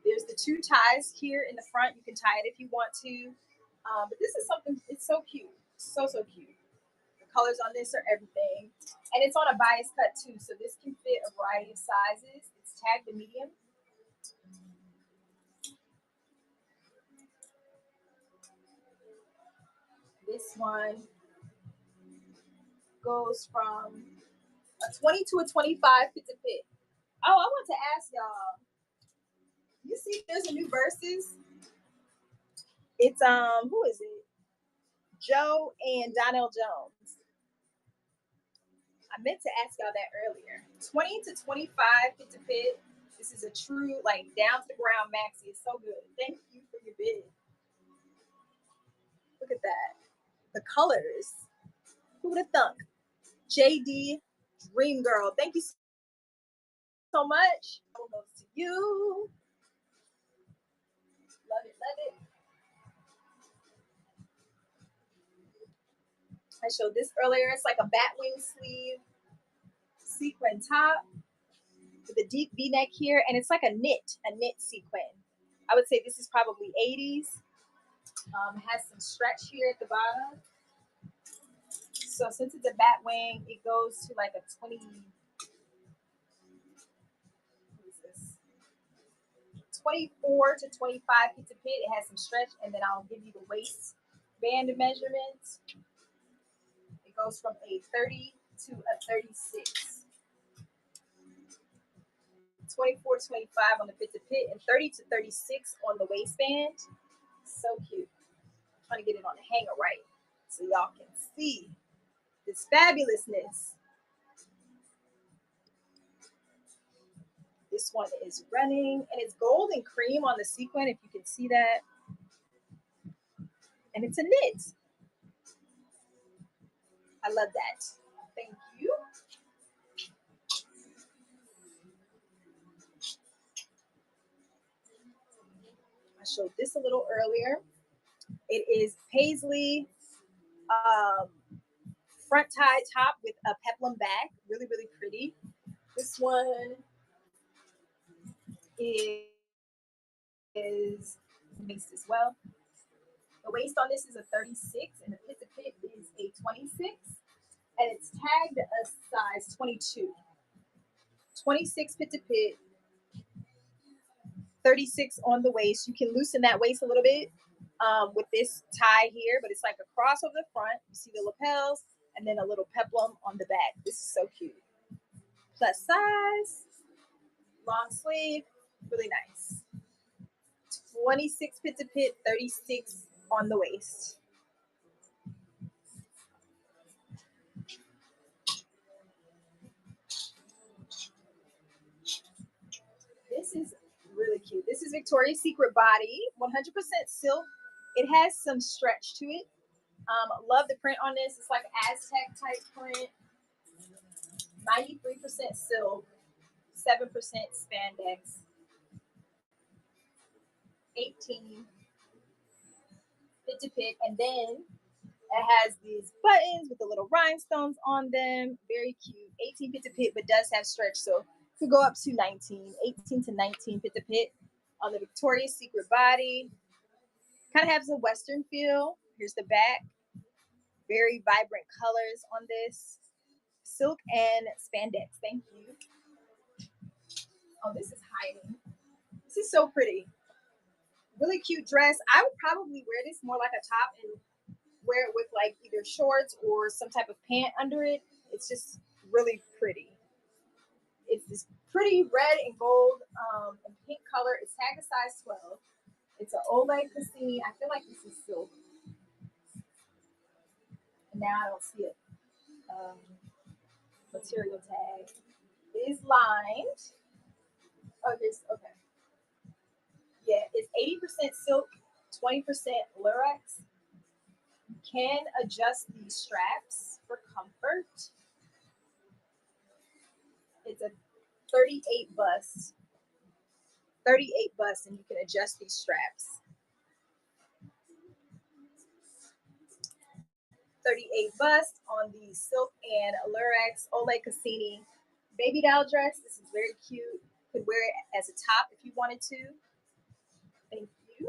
There's the 2 ties here in the front. You can tie it if you want to. But this is something, it's so cute. So, so cute. The colors on this are everything. And it's on a bias cut too. So this can fit a variety of sizes. It's tagged to medium. This one goes from a 20 to a 25 fit to fit. Oh, I want to ask y'all. You see there's a new versus? It's who is it? Joe and Donnell Jones. I meant to ask y'all that earlier. 20 to 25 fit to fit. This is a true, like, down to the ground maxi. It's so good. Thank you for your bid. Look at that. The colors. Who would have thunk? JD Dream Girl. Thank you so much. Goes to you. Love it, love it. I showed this earlier. It's like a batwing sleeve, sequin top with a deep V-neck here, and it's like a knit sequin. I would say this is probably 80s. Has some stretch here at the bottom. So since it's a batwing, it goes to like a 20. What is this? 24 to 25 pizza pit. It has some stretch, and then I'll give you the waist band measurements. It goes from a 30 to a 36. 24, 25 on the pit to pit, and 30 to 36 on the waistband. So cute. I'm trying to get it on the hanger right so y'all can see this fabulousness. This one is running, and it's gold and cream on the sequin, if you can see that. And it's a knit. I love that. Thank you. I showed this a little earlier. It is paisley front tie top with a peplum back. Really, really pretty. This one is waist as well. The waist on this is a 36, and the pit to pit is a 26, and it's tagged a size 22. 26 pit to pit, 36 on the waist. You can loosen that waist a little bit with this tie here, but it's like a cross over the front. You see the lapels, and then a little peplum on the back. This is so cute. Plus size, long sleeve, really nice. 26 pit to pit, 36 on the waist. This is really cute. This is Victoria's Secret body, 100% silk. It has some stretch to it. Love the print on this. It's like Aztec type print. 93% silk, 7% spandex. 18. fit to fit, and then it has these buttons with the little rhinestones on them. Very cute. 18 fit to fit, but does have stretch, so could go up to 19, 18 to 19 fit to fit on the Victoria's Secret body. Kind of has a Western feel. Here's the back. Very vibrant colors on this. Silk and spandex. Thank you. Oh, this is hiding. This is so pretty. Really cute dress. I would probably wear this more like a top and wear it with like either shorts or some type of pant under it. It's just really pretty. It's this pretty red and gold and pink color. It's tagged a size 12. It's an Olay Cassini. I feel like this is silk. And now I don't see it. Material tag. It is lined. Oh, here's okay. Yeah, it's 80% silk, 20% Lurex. You can adjust these straps for comfort. It's a 38 bust. 38 bust, and you can adjust these straps. 38 bust on the silk and Lurex Olay Cassini baby doll dress. This is very cute. Could wear it as a top if you wanted to. Thank you.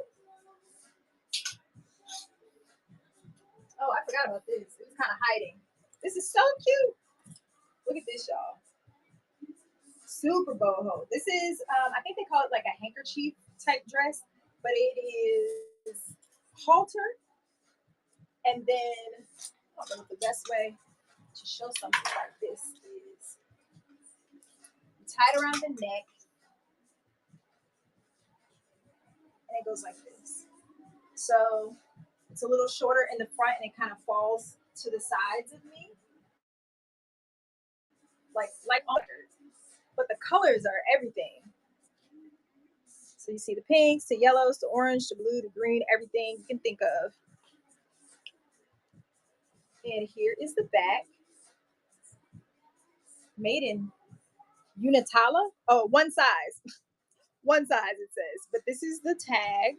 Oh, I forgot about this. It was kind of hiding. This is so cute. Look at this, y'all. Super boho. This is, I think they call it like a handkerchief type dress, but it is halter. And then, I don't know what the best way to show something like this is. You tie it around the neck, and it goes like this. So it's a little shorter in the front, and it kind of falls to the sides of me, like others. But the colors are everything. So you see the pinks, the yellows, the orange, the blue, the green, everything you can think of. And here is the back. Made in Unitala. Oh, one size. One size it says. But this is the tag.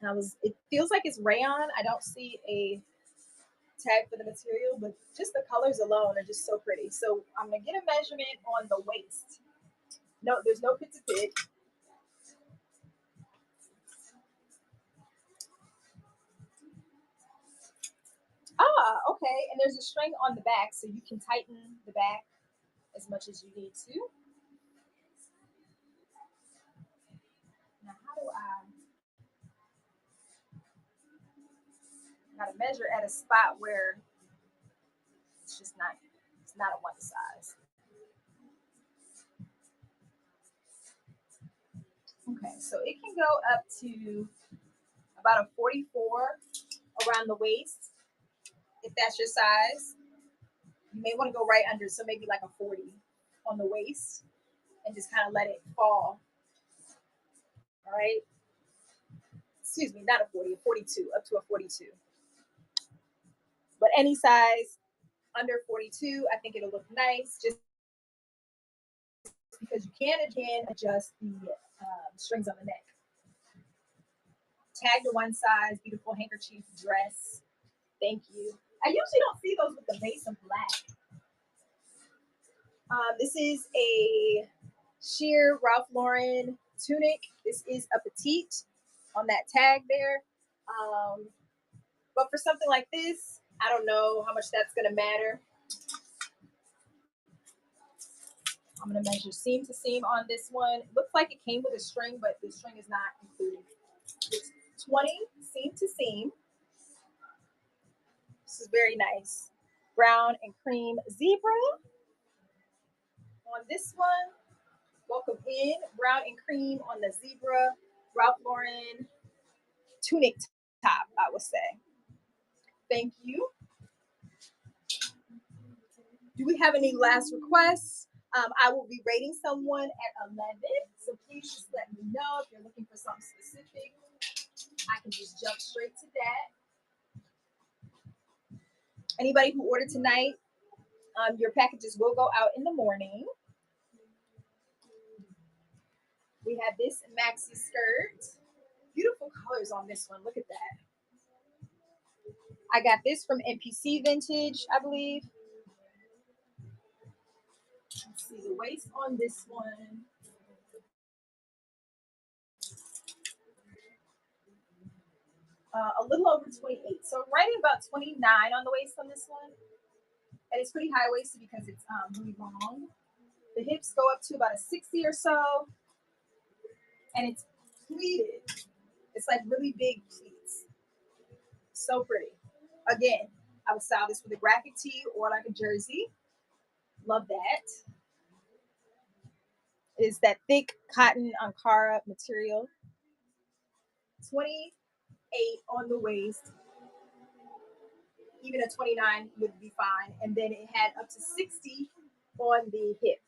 And it feels like it's rayon. I don't see a tag for the material, but just the colors alone are just so pretty. So I'm gonna get a measurement on the waist. No, there's no fit to fit. Ah, okay. And there's a string on the back, so you can tighten the back as much as you need to. Now, how do I gotta measure at a spot where it's not a one size. Okay, so it can go up to about a 44 around the waist. If that's your size, you may want to go right under, so maybe like a 40 on the waist and just kind of let it fall. All right. Excuse me, not a 40, a 42, up to a 42. But any size under 42, I think it'll look nice just because you can again adjust the strings on the neck. Tag to one size, beautiful handkerchief dress. Thank you. I usually don't see those with the base of black. This is a sheer Ralph Lauren tunic. This is a petite on that tag there. But for something like this, I don't know how much that's going to matter. I'm going to measure seam to seam on this one. It looks like it came with a string, but the string is not included. It's 20 seam to seam. This is very nice. Brown and cream zebra. On this one, welcome in. Brown and cream on the zebra Ralph Lauren tunic top, I would say. Thank you. Do we have any last requests? I will be rating someone at 11, so please just let me know if you're looking for something specific. I can just jump straight to that. Anybody who ordered tonight, your packages will go out in the morning. We have this maxi skirt. beautiful colors on this one. Look at that. I got this from NPC Vintage, I believe. Let's see the waist on this one. A little over 28. So right about 29 on the waist on this one. And it's pretty high waisted because it's really long. The hips go up to about a 60 or so. And it's pleated. It's like really big pleats. So pretty. Again, I would style this with a graphic tee or like a jersey. Love that. It is that thick cotton Ankara material. 28 on the waist. Even a 29 would be fine. And then it had up to 60 on the hip.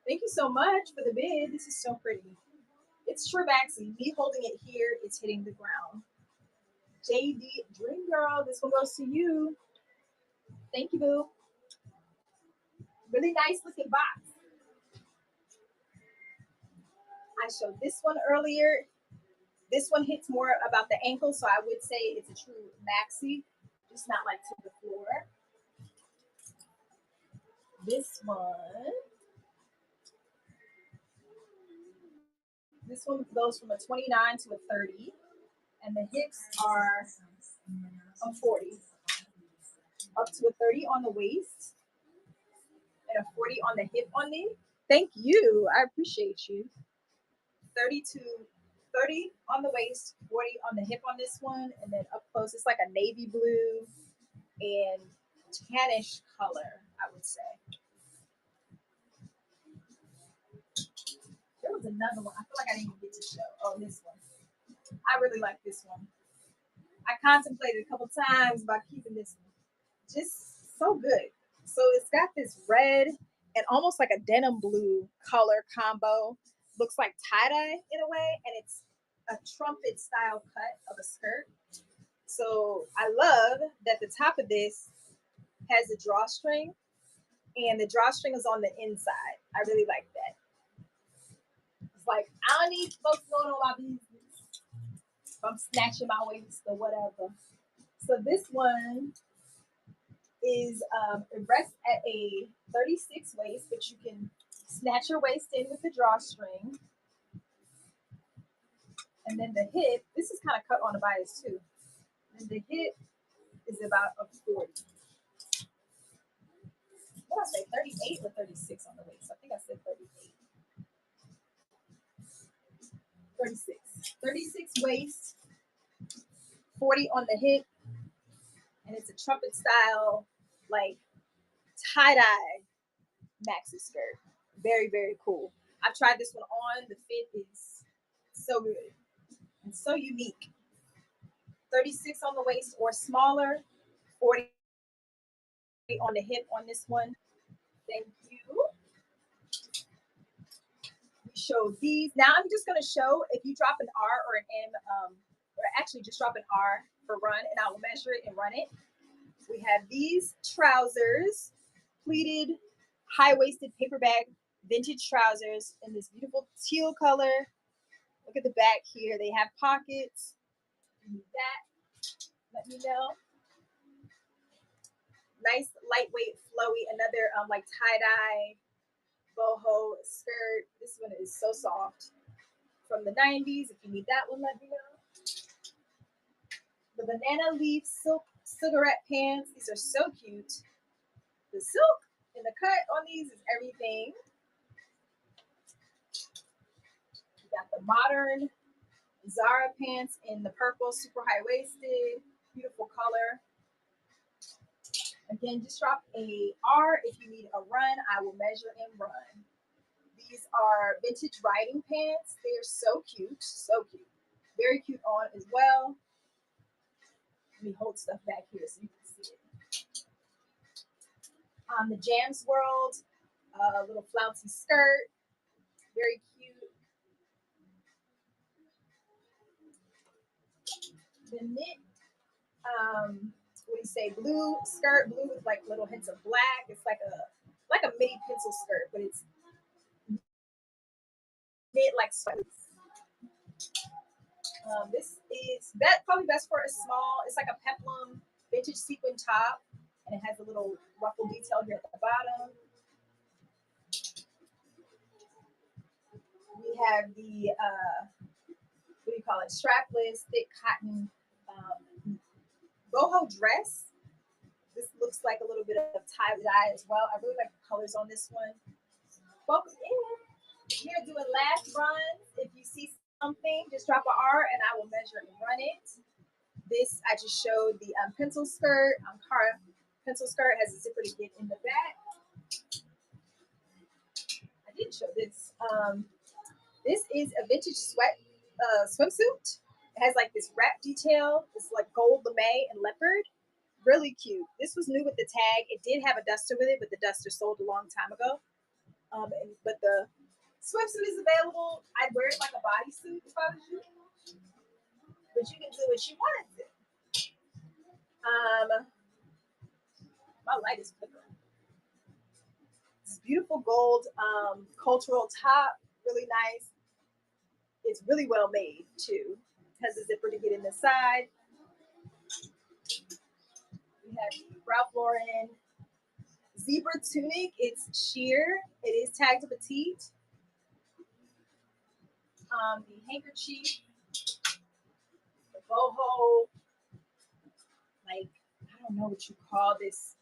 Thank you so much for the bid. This is so pretty. It's true maxi. Me holding it here, it's hitting the ground. JD Dream Girl, this one goes to you. Thank you, boo. Really nice looking box. I showed this one earlier. This one hits more about the ankle, so I would say it's a true maxi, just not like to the floor. This one goes from a 29 to a 30, and the hips are a 40, up to a 30 on the waist, and a 40 on the hip on me. Thank you. I appreciate you. 30 on the waist, 40 on the hip on this one, and then up close, it's like a navy blue and tannish color, I would say. There was another one. I feel like I didn't even get to show. Oh, this one. I really like this one. I contemplated a couple times about keeping this one. Just so good. So it's got this red and almost like a denim blue color combo. Looks like tie-dye in a way, and it's a trumpet style cut of a skirt. So I love that the top of this has a drawstring, and the drawstring is on the inside. I really like that. It's like, I don't need folks knowing all my business if I'm snatching my waist or whatever. So this one is it rests at a 36 waist, but you can snatch your waist in with the drawstring. And then the hip, this is kind of cut on the bias too. And the hip is about a 40. What did I say, 38 or 36 on the waist? I think I said 38. 36. 36 waist, 40 on the hip, and it's a trumpet style, like tie-dye maxi skirt. Very, very cool. I've tried this one on. The fit is so good and so unique. 36 on the waist or smaller, 40 on the hip on this one. Thank you. We showed these. Now I'm just going to show if you drop an R or an M, or actually just drop an R for run, and I will measure it and run it. We have these trousers, pleated, high-waisted paperback vintage trousers in this beautiful teal color. Look at the back here. They have pockets. That, let me know. Nice, lightweight, flowy, another like tie-dye boho skirt. This one is so soft. From the 90s. If you need that one, let me know. The banana leaf silk cigarette pants. These are so cute. The silk and the cut on these is everything. We got the modern Zara pants in the purple, super high-waisted, beautiful color. Again, just drop a R if you need a run. I will measure and run. These are vintage riding pants. They are so cute, so cute. Very cute on as well. Let me hold stuff back here so you can see it. The Jams World, little flouncy skirt. Very cute. The knit, what do you say, blue skirt, blue with like little hints of black. It's like a mini pencil skirt, but it's knit like sweats. This is probably best for a small. It's like a peplum vintage sequin top, and it has a little ruffle detail here at the bottom. We have the what do you call it? Strapless, thick cotton boho dress. This looks like a little bit of tie dye as well. I really like the colors on this one. Focus in. We're doing last runs. If you see something, just drop an R and I will measure and run it. This I just showed the pencil skirt. Cara pencil skirt has a zipper to get in the back. I didn't show this. This is a vintage swimsuit. It has like this wrap detail. It's like gold lame and leopard. Really cute. This was new with the tag. It did have a duster with it, but the duster sold a long time ago. But the swimsuit is available. I'd wear it like a bodysuit if I was you. But you can do what you want to. My light is flickering. This beautiful gold cultural top, really nice. It's really well made too. It has a zipper to get in the side. We have the Ralph Lauren zebra tunic. It's sheer. It is tagged to petite. The handkerchief, the boho, like I don't know what you call this.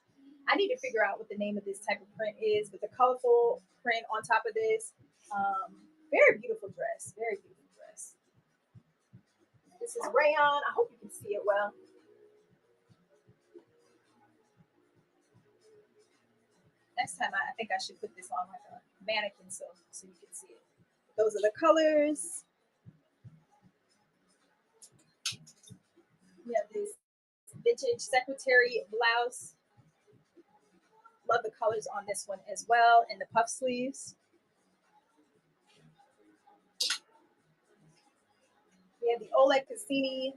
I need to figure out what the name of this type of print is, but the colorful print on top of this. Very beautiful dress. Very beautiful dress. This is rayon. I hope you can see it well. Next time, I think I should put this on like a mannequin so you can see it. Those are the colors. We have this vintage secretary blouse. Love the colors on this one as well, and the puff sleeves. We have the Oleg Cassini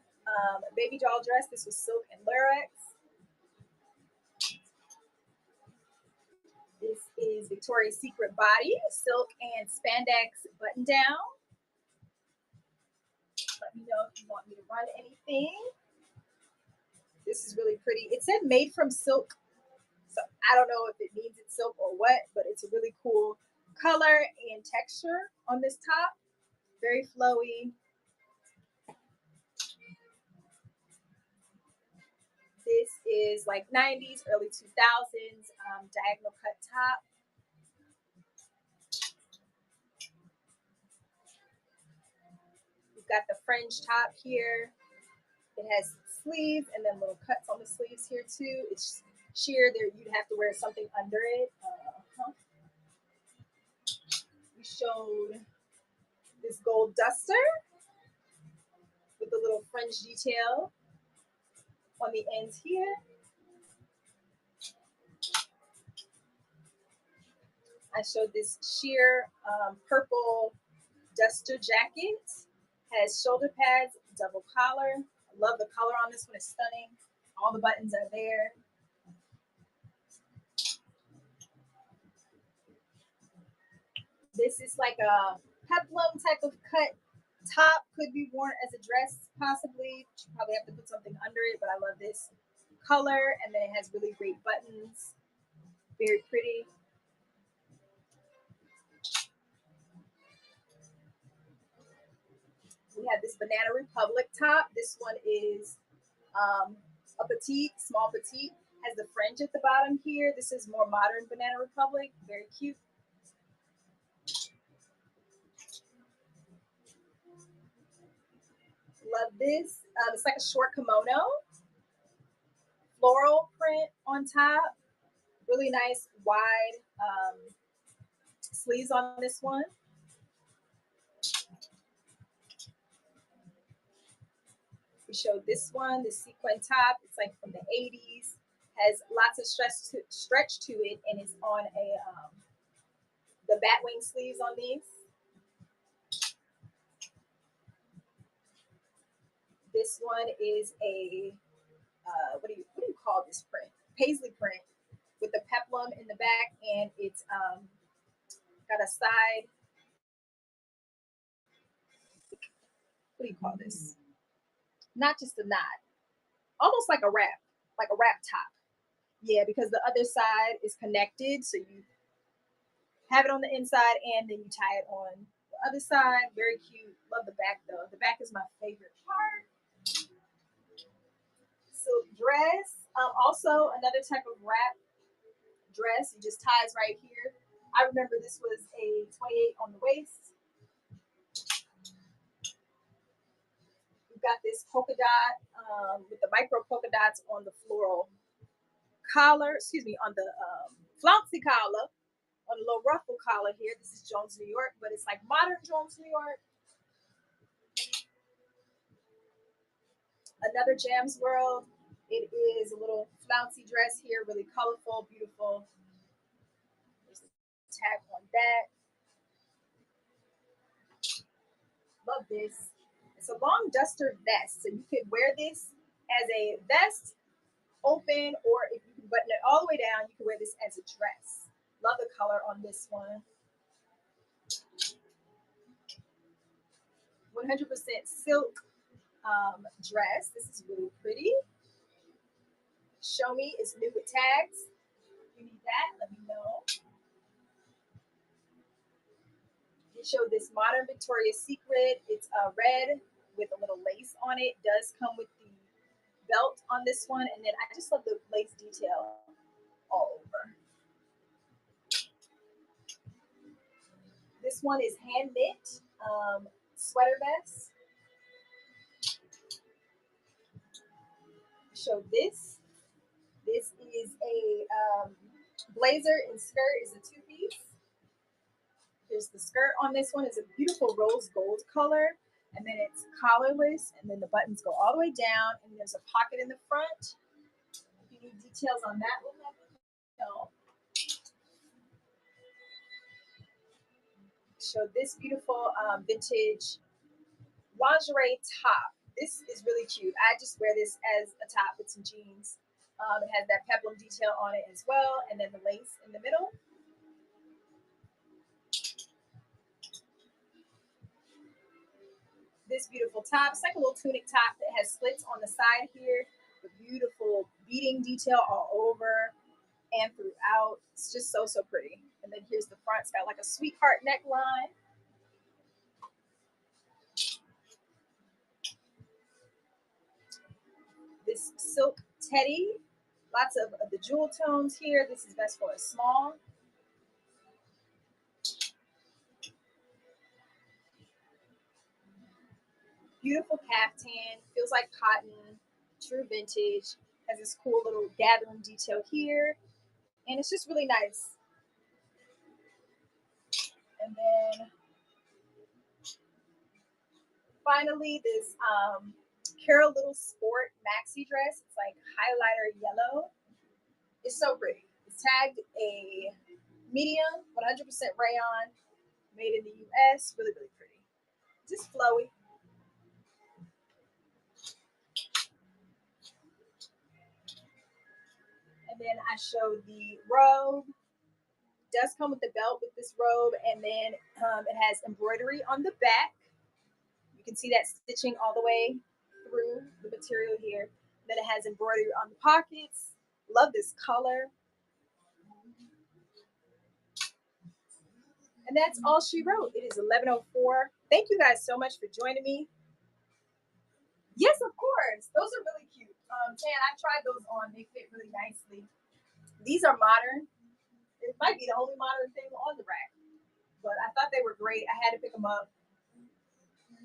baby doll dress. This was silk and lurex. This is Victoria's Secret body, silk and spandex button down. Let me know if you want me to run anything. This is really pretty. It said made from silk, so I don't know if it means it's silk or what, but it's a really cool color and texture on this top. Very flowy. This is like 90s, early 2000s diagonal cut top. We've got the fringe top here. It has sleeves and then little cuts on the sleeves here too. It's sheer. There, you'd have to wear something under it. We showed this gold duster with the little fringe detail on the ends here. I showed this sheer purple duster jacket. Has shoulder pads, double collar. I love the color on this one. It's stunning. All the buttons are there. This is like a peplum type of cut top. Could be worn as a dress, possibly. You probably have to put something under it, but I love this color. And then it has really great buttons. Very pretty. We have this Banana Republic top. This one is a petite, small petite. Has the fringe at the bottom here. This is more modern Banana Republic. Very cute. Love this. It's like a short kimono. Floral print on top. Really nice wide sleeves on this one. We showed this one, the sequin top. It's like from the 80s. Has lots of stretch to it, and it's on a the batwing sleeves on these. This one is a what do you call this print? Paisley print with the peplum in the back, and it's got a side. what do you call this? Not just a knot, almost like a wrap top. Yeah, because the other side is connected. So you have it on the inside and then you tie it on the other side. Very cute. Love the back though. The back is my favorite part. Silk dress. Also another type of wrap dress. It just ties right here. I remember this was a 28 on the waist. We've got this polka dot with the micro polka dots on the floral collar, excuse me, on the flouncy collar, on a little ruffle collar here. This is Jones, New York, but it's like modern Jones, New York. Another Jams World. It is a little flouncy dress here, really colorful, beautiful. There's a tag on that. Love this. It's a long duster vest, so you could wear this as a vest, open, or if you can button it all the way down, you can wear this as a dress. Love the color on this one. 100% silk dress. This is really pretty. Show Me is new with tags. If you need that, let me know. They show this modern Victoria's Secret. It's red with a little lace on it. It does come with the belt on this one, and then I just love the lace detail all over. This one is hand knit sweater vest. Show this. This is a blazer and skirt. Is a two-piece. Here's the skirt on this one. It's a beautiful rose gold color, and then it's collarless, and then the buttons go all the way down, and there's a pocket in the front. If you need details on that, let me know. Show this beautiful vintage lingerie top. This is really cute. I just wear this as a top with some jeans. It has that peplum detail on it as well, and then the lace in the middle. This beautiful top. It's like a little tunic top that has slits on the side here with beautiful beading detail all over and throughout. It's just so, so pretty. And then here's the front. It's got like a sweetheart neckline. This silk teddy. Lots of the jewel tones here. This is best for a small. Beautiful caftan. Feels like cotton. True vintage. Has this cool little gathering detail here. And it's just really nice. And then finally, this Carol Little Sport maxi dress. It's like highlighter yellow. It's so pretty. It's tagged a medium, 100% rayon, made in the US. Really, really pretty. Just flowy. And then I show the robe. It does come with the belt with this robe, and then it has embroidery on the back. You can see that stitching all the way through the material here. Then it has embroidery on the pockets. Love this color. And that's all she wrote. It is 11:04. Thank you guys so much for joining me. Yes, of course. Those are really cute. Tan, I tried those on. They fit really nicely. These are modern. It might be the only modern thing on the rack, but I thought they were great. I had to pick them up.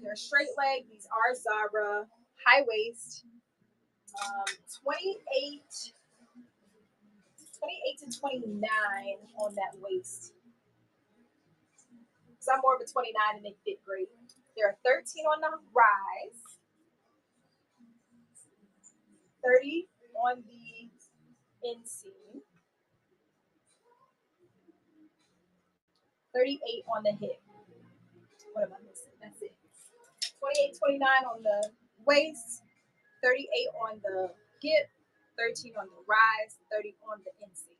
They're straight leg. These are Zara high waist. 28 to 29 on that waist. Because I'm more of a 29 and they fit great. There are 13 on the rise, 30 on the inseam, 38 on the hip. What am I missing? That's it. 28, 29 on the waist, 38 on the hip, 13 on the rise, 30 on the inseam.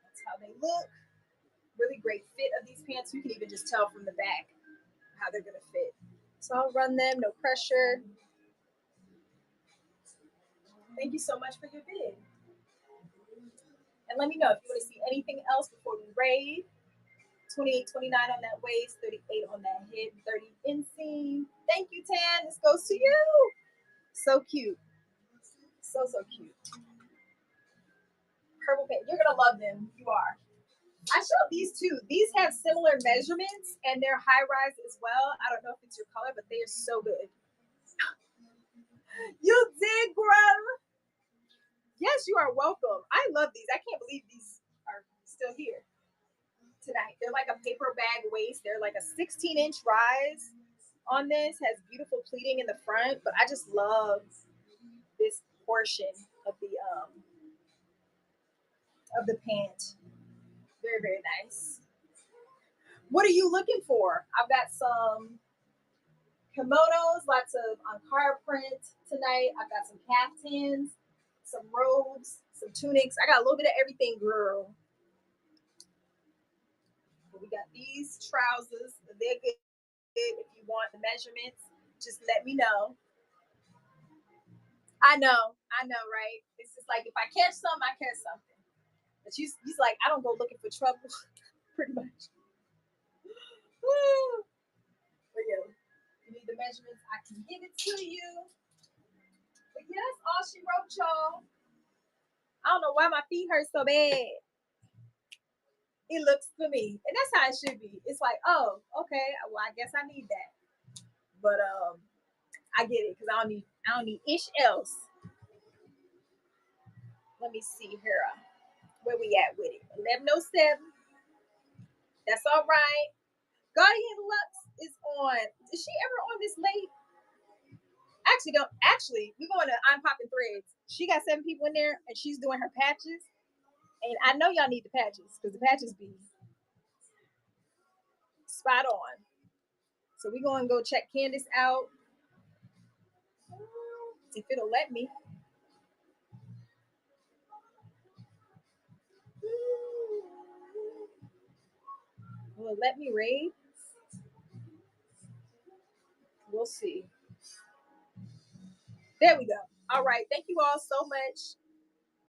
That's how they look. Really great fit of these pants. You can even just tell from the back how they're going to fit. So I'll run them, no pressure. Thank you so much for your bid. And let me know if you want to see anything else before we raid. 28, 29 on that waist, 38 on that hip, 30 inseam. Thank you, Tan. This goes to you. So cute. So, so cute. Purple pants. You're going to love them. You are. I showed these two. These have similar measurements and they're high rise as well. I don't know if it's your color, but they are so good. You did, Grub. Yes, you are welcome. I love these. I can't believe these are still here tonight. They're like a paper bag waist. They're like a 16-inch rise on this. Has beautiful pleating in the front, but I just love this portion of the pant. Very, very nice. What are you looking for? I've got some kimonos, lots of Ankara print tonight. I've got some caftans, some robes, some tunics. I got a little bit of everything, girl. But we got these trousers. They're good. If you want the measurements, just let me know. I know, right? It's just like if I catch something, I catch something. But he's like, I don't go looking for trouble, pretty much. Woo. But yeah, if you need the measurements, I can give it to you. But yeah, that's all she wrote, y'all. I don't know why my feet hurt so bad. It looks for me, and that's how it should be. It's like, oh, okay, well, I guess I need that. But I get it because I don't need ish else. Let me see here. Where we at with it? 11:07. That's all right. Guardian Lux is on. Is she ever on this late? Actually, don't. Actually, we're going to I'm Popping Threads. She got 7 people in there, and she's doing her patches. And I know y'all need the patches because the patches be spot on. So we're going to go check Candace out. If it'll let me. Will it let me raid? We'll see. There we go. All right. Thank you all so much.